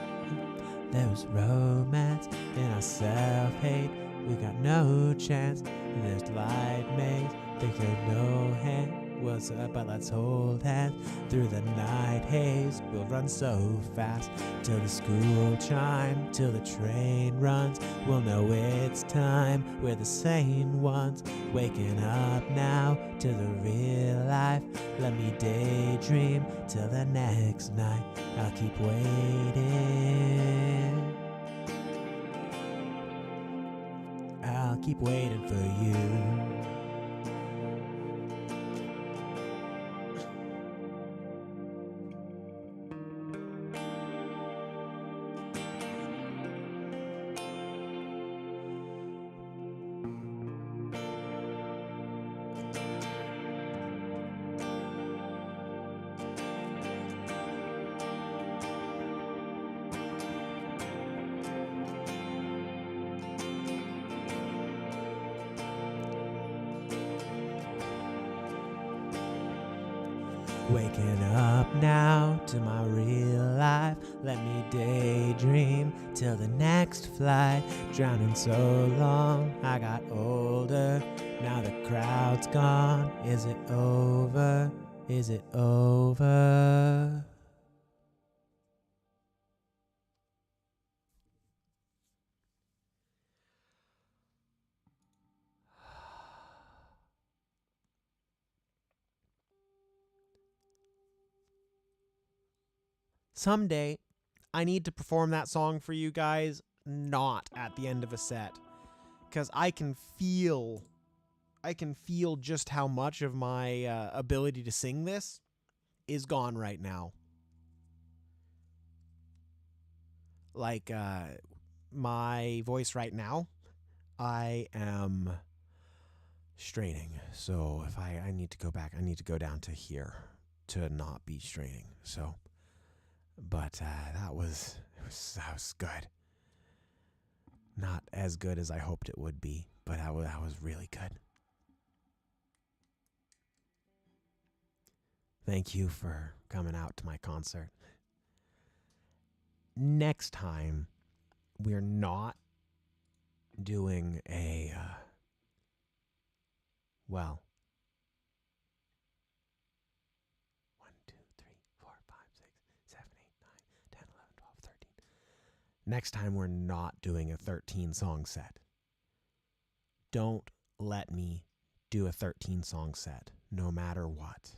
there was romance in our self-hate. We got no chance. There's light maze. Think there's no hand. What's up? But let's hold hands through the night haze. We'll run so fast till the school chime, till the train runs. We'll know it's time. We're the sane ones, waking up now to the real life. Let me daydream till the next night. I'll keep waiting. I'll keep waiting for you. Waking up now to my real life. Let me daydream till the next flight. Drowning so long, I got older. Now the crowd's gone. Is it over? Is it over? Someday, I need to perform that song for you guys, not at the end of a set. Because I can feel just how much of my ability to sing this is gone right now. Like, my voice right now, I am straining. So if I need to go back, I need to go down to here to not be straining. So, but that was good. Not as good as I hoped it would be, but that was really good. Thank you for coming out to my concert. Next time, we're not doing a, well, 1, 2, 3, 4, 5, 6, 7, 8, 9, 10, 11, 12, 13. Next time, we're not doing a 13-song set. Don't let me do a 13-song set, no matter what.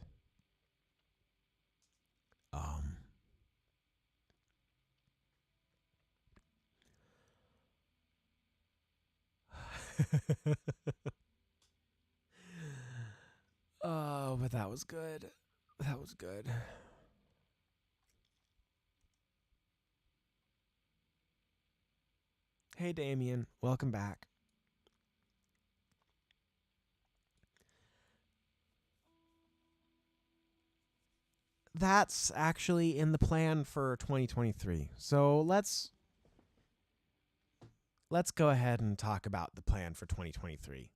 Oh, but that was good. That was good. Hey, Damien. Welcome back. That's actually in the plan for 2023. So let's go ahead and talk about the plan for 2023.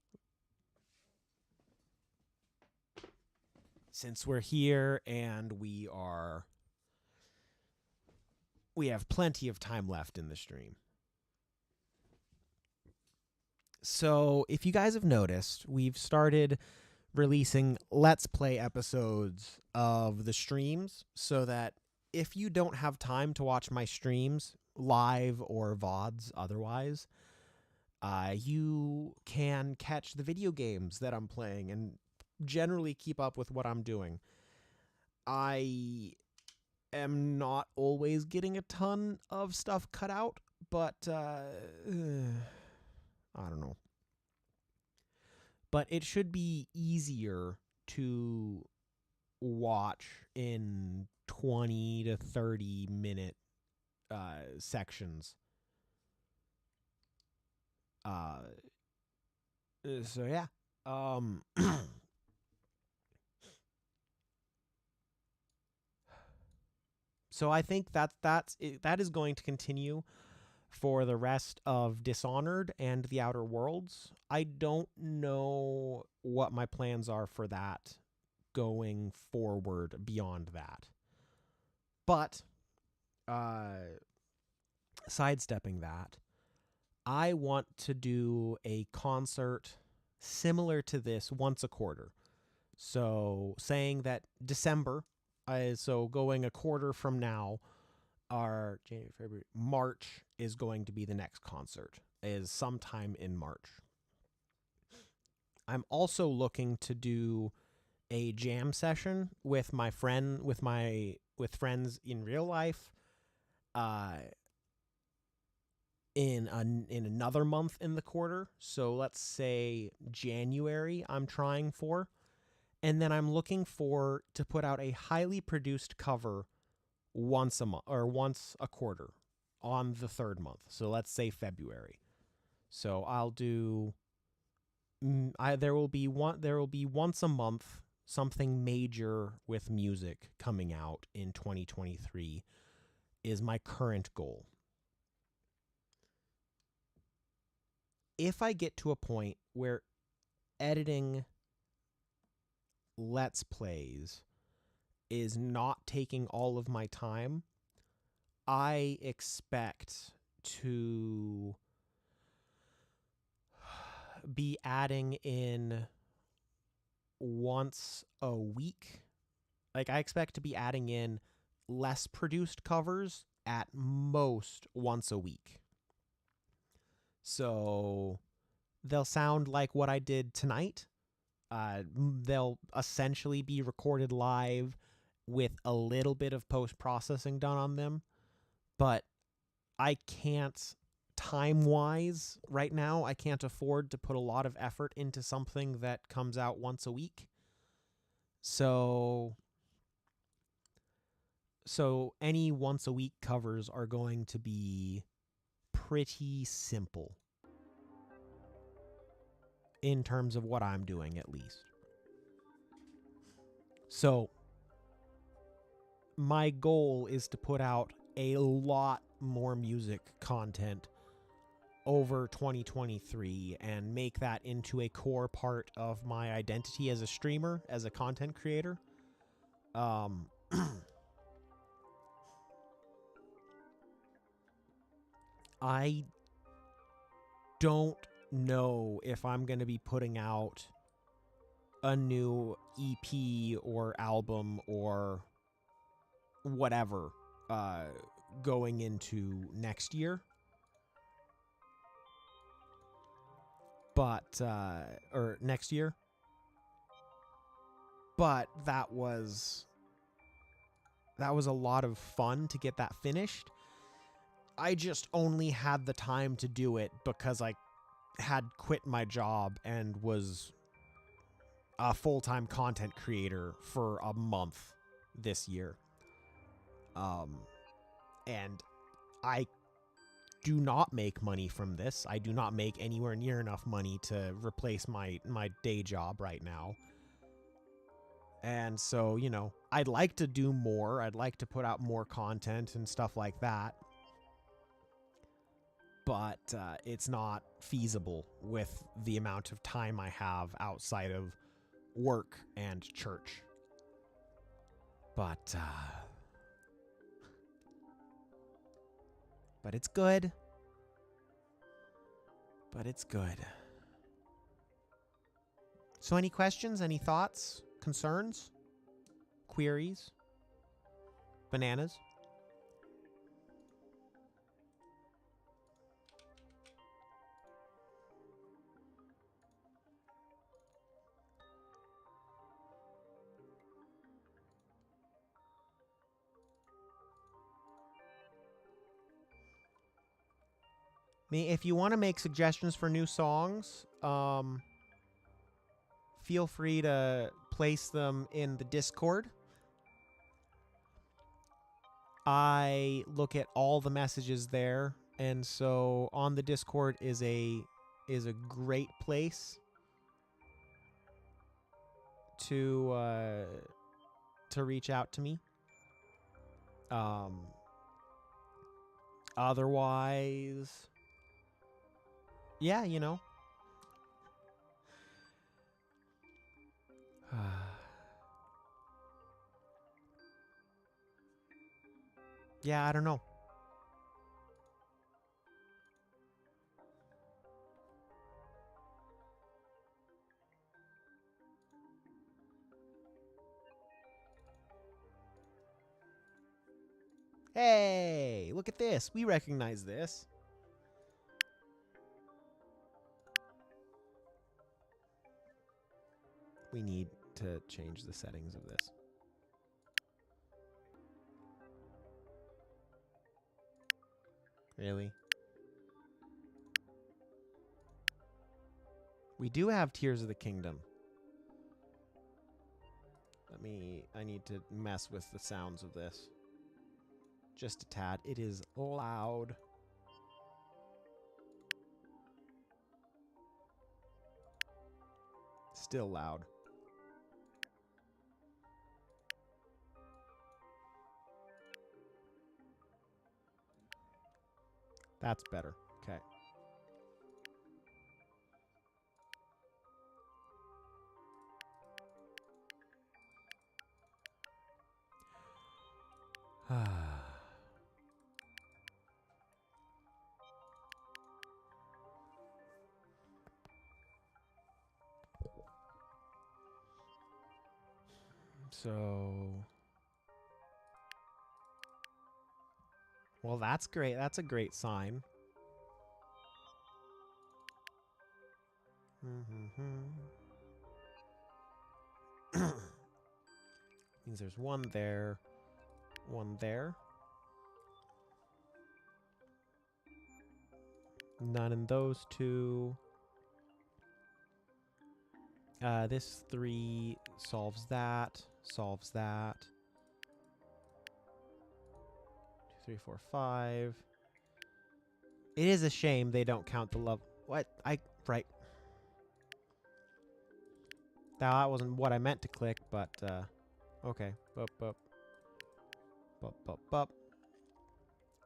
Since we're here and we have plenty of time left in the stream. So if you guys have noticed, we've started releasing Let's Play episodes of the streams so that if you don't have time to watch my streams, live or VODs otherwise, you can catch the video games that I'm playing and generally keep up with what I'm doing. I am not always getting a ton of stuff cut out, but I don't know. But it should be easier to watch in 20 to 30 minute sections So yeah. So I think that is going to continue for the rest of Dishonored and the Outer Worlds. I don't know what my plans are for that going forward beyond that. But sidestepping that, I want to do a concert similar to this once a quarter. So saying that December, so going a quarter from now, our January, February, March is going to be the next concert, is sometime in March. I'm also looking to do a jam session with my friend, with friends in real life, in another month in the quarter. So let's say January I'm trying for. And then I'm looking to put out a highly produced cover once a month or once a quarter on the third month. So let's say February. So I'll do there will be once a month something major with music coming out in 2023 is my current goal. If I get to a point where editing Let's Plays is not taking all of my time, I expect to be adding in once a week. Like, I expect to be adding in less produced covers at most once a week. So they'll sound like what I did tonight. They'll essentially be recorded live with a little bit of post-processing done on them. But I can't, time-wise, right now, I can't afford to put a lot of effort into something that comes out once a week. So any once-a-week covers are going to be pretty simple in terms of what I'm doing, at least. So my goal is to put out a lot more music content over 2023 and make that into a core part of my identity as a streamer, as a content creator. I don't know if I'm going to be putting out a new EP or album or whatever going into next year. But or next year. But that was a lot of fun to get that finished. I just only had the time to do it because I had quit my job and was a full-time content creator for a month this year. And I do not make money from this. I do not make anywhere near enough money to replace my day job right now. And so, you know, I'd like to do more. I'd like to put out more content and stuff like that. But it's not feasible with the amount of time I have outside of work and church. But it's good. But it's good. So any questions, any thoughts, concerns, queries, bananas? If you want to make suggestions for new songs, feel free to place them in the Discord. I look at all the messages there, and so on the Discord is a is a great place to reach out to me. Otherwise, yeah, you know. Yeah, I don't know. Hey, look at this. We recognize this. We need to change the settings of this. Really? We do have Tears of the Kingdom. I need to mess with the sounds of this. Just a tad. It is loud. Still loud. That's better. Okay. So, well, that's great. That's a great sign. Means there's one there, one there. None in those two. This 3 solves that. Solves that. 2, 3, 4, 5. It is a shame they don't count the love. What? Right. That wasn't what I meant to click, but okay. Bup, bup. Bup, bup, bup.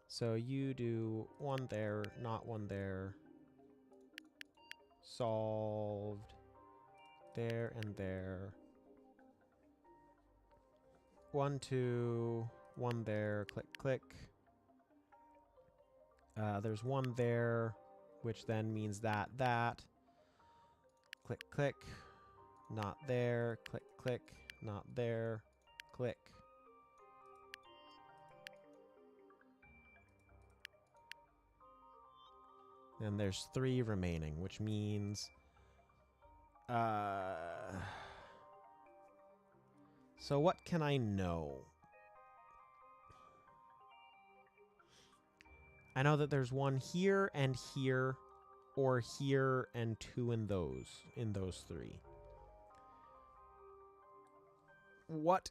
So you do one there, not one there. Solved. There and there. 1, 2, 1 there, click, click. There's 1 there, which then means that. Click, click. Not there, click, click. Not there, click. And there's 3 remaining, which means... So what can I know? I know that there's 1 here and here, or here and 2 in those 3. What?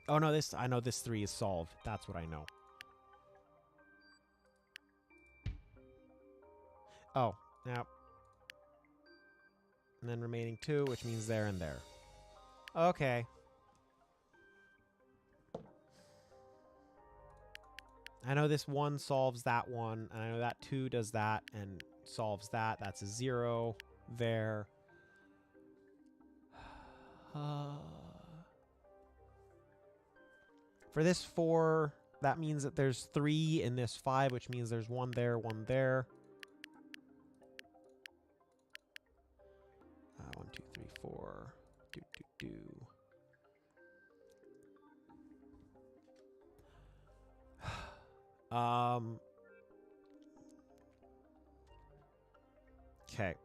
Oh no, I know this 3 is solved. That's what I know. Oh, now. And then remaining 2, which means there and there. Okay. I know this 1 solves that 1, and I know that 2 does that and solves that. That's a 0 there. For this 4, that means that there's 3 in this 5, which means there's 1 there, 1 there. 1, 2, 3, 4. Okay.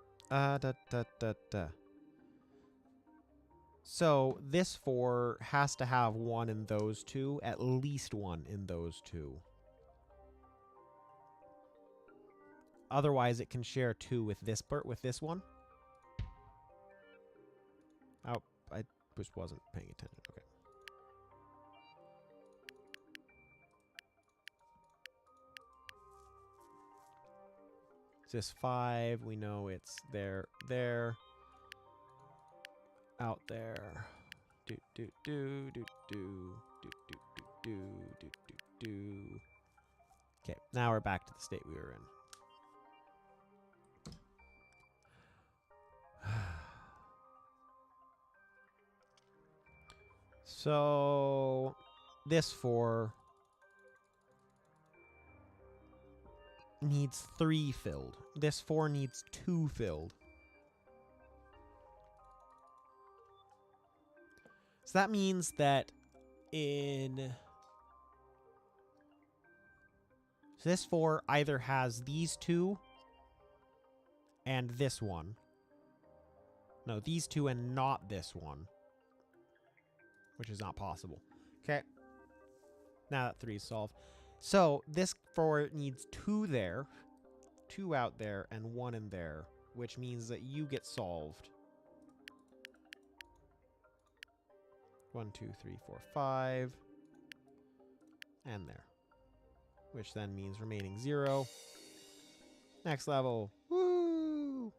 So this 4 has to have 1 in those 2, at least 1 in those 2. Otherwise, it can share 2 with this one. Oh, I just wasn't paying attention. Okay. This 5, we know it's there, out there. Do do do do do do do do do do do. Okay, now we're back to the state we were in. So this 4 needs 3 filled. This 4 needs 2 filled. So that means that so this 4 either has these 2 and this one. No, these 2 and not this one. Which is not possible. Okay. Now that 3 is solved. So this 4 needs 2 there, 2 out there, and 1 in there, which means that you get solved. 1, 2, 3, 4, 5. And there. Which then means remaining 0. Next level. Woo!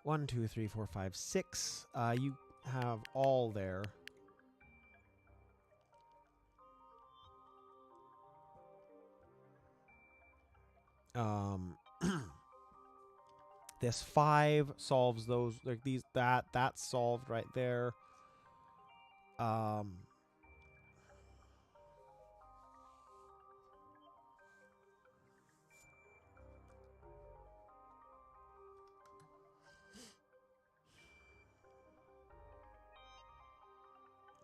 1, 2, 3, 4, 5, 6. You have all there. This 5 solves those, like these, that's solved right there.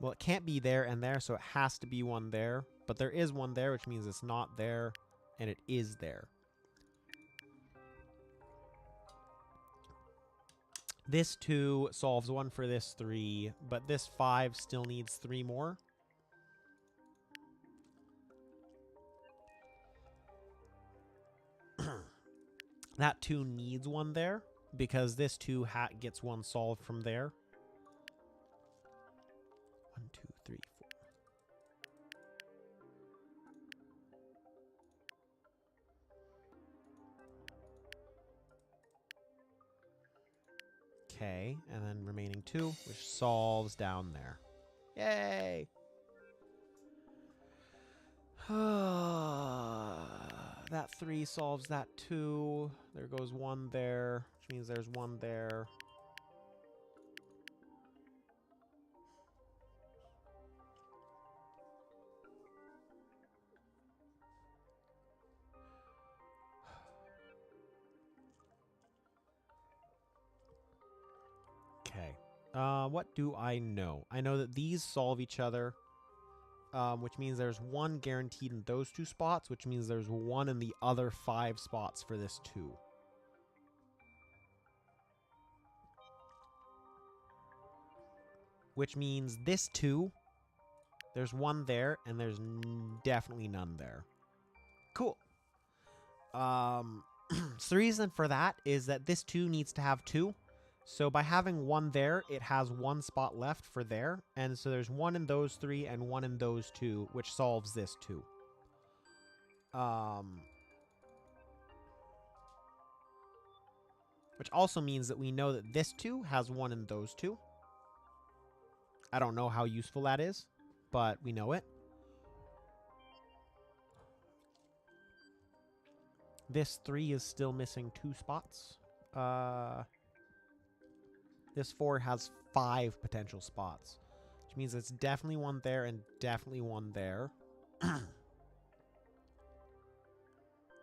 Well, it can't be there and there, so it has to be one there. But there is one there, which means it's not there, and it is there. This 2 solves 1 for this 3, but this 5 still needs 3 more. That 2 needs 1 there, because this 2 gets 1 solved from there. 1, 2, 3, 4. Okay, and then remaining 2, which solves down there. Yay! That 3 solves that 2. There goes 1 there, which means there's 1 there. Okay. What do I know? I know that these solve each other, which means there's 1 guaranteed in those 2 spots, which means there's 1 in the other 5 spots for this 2. Which means this 2, there's 1 there, and there's definitely none there. Cool. So the reason for that is that this 2 needs to have 2. So by having 1 there, it has 1 spot left for there. And so there's 1 in those 3 and 1 in those 2, which solves this 2. Which also means that we know that this 2 has 1 in those 2. I don't know how useful that is, but we know it. This 3 is still missing 2 spots. This 4 has 5 potential spots, which means it's definitely 1 there and definitely 1 there. And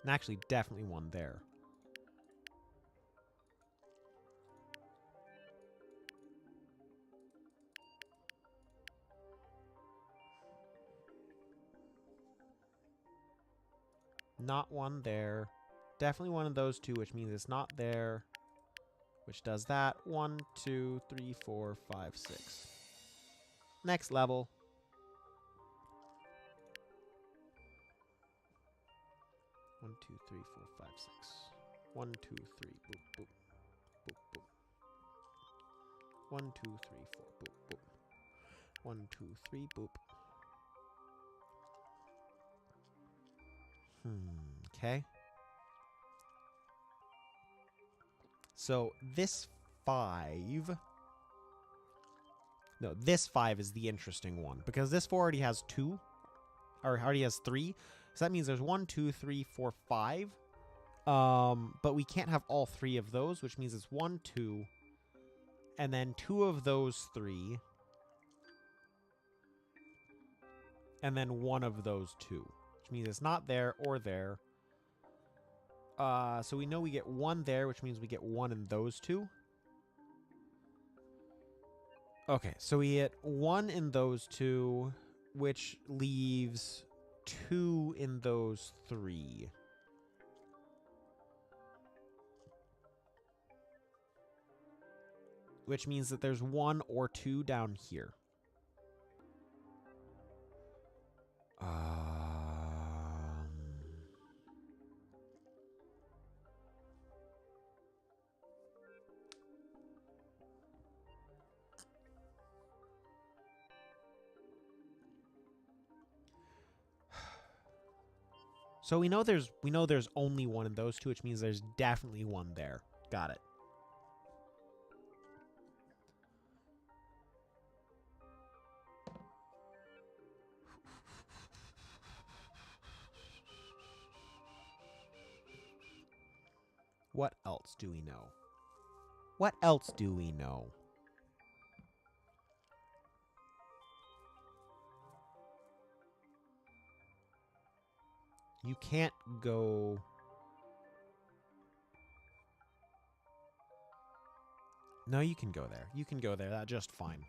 actually, definitely 1 there. Not 1 there. Definitely 1 of those 2, which means it's not there. Which does that. 1, 2, 3, 4, 5, 6. Next level. One, 2, 3, 4, 5, 6. 1, 2, 3. Boop, boop, boop, 1, 2, 3, 4. Boop, boop. 1, 2, 3. Boop. Okay. So this 5... No, this 5 is the interesting one. Because this 4 already has 2. Or already has 3. So that means there's 1, 2, 3, 4, 5. But we can't have all 3 of those, which means it's 1, 2... And then 2 of those 3. And then 1 of those 2. Which means it's not there or there. So we know we get 1 there, which means we get 1 in those 2. Okay, so we get 1 in those 2, which leaves 2 in those 3. Which means that there's 1 or 2 down here. So we know there's only 1 in those 2, which means there's definitely 1 there. Got it. What else do we know? What else do we know? You can't go... No, you can go there. You can go there. That's just fine.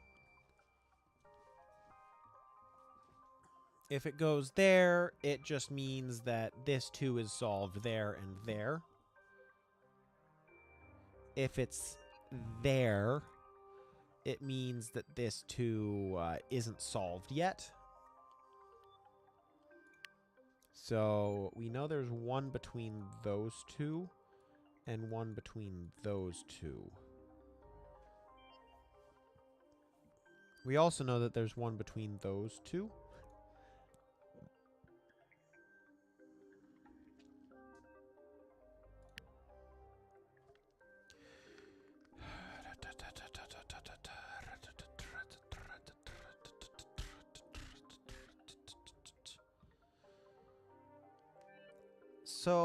If it goes there, it just means that this 2 is solved there and there. If it's there, it means that this 2 isn't solved yet. So we know there's 1 between those 2 and 1 between those 2. We also know that there's 1 between those 2. So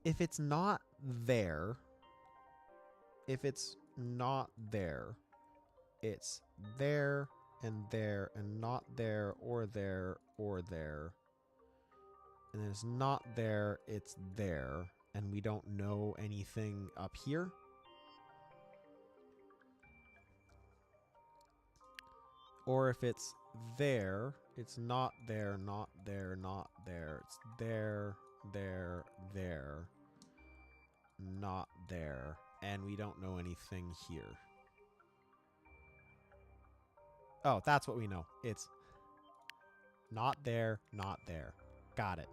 if it's not there, it's there and not there or there or there. And then it's not there, it's there. And we don't know anything up here. Or if it's there, it's not there, not there, not there. It's there, there, there. Not there. And we don't know anything here. Oh, that's what we know. It's not there, not there. Got it.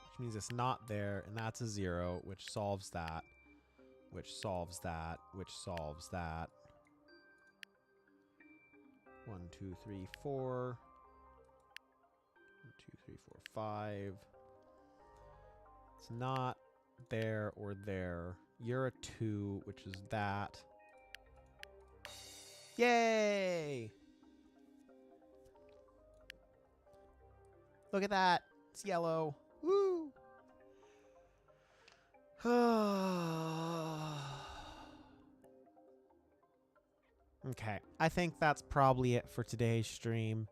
Which means it's not there, and that's a 0, which solves that. Which solves that, which solves that. 1, 2, 3, 4. 1, 2, 3, 4, 5. It's not there or there. You're a 2, which is that. Yay! Look at that. It's yellow. Woo! Okay, I think that's probably it for today's stream.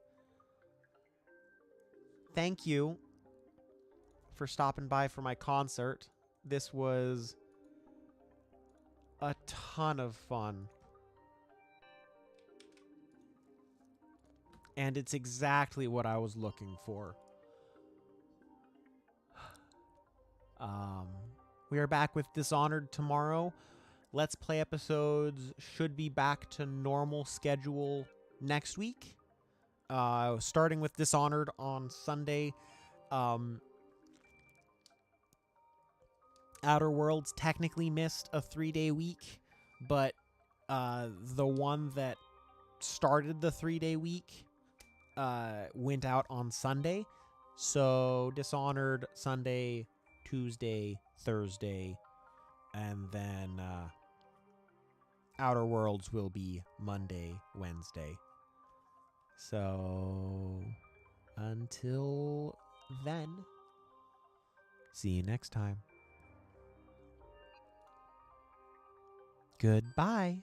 Thank you for stopping by for my concert. This was a ton of fun. And it's exactly what I was looking for. We are back with Dishonored tomorrow. Let's Play episodes should be back to normal schedule next week. Starting with Dishonored on Sunday. Outer Worlds technically missed a 3-day week, but the one that started the 3-day week went out on Sunday. So Dishonored Sunday, Tuesday, Thursday, and then Outer Worlds will be Monday, Wednesday. So until then, see you next time. Goodbye.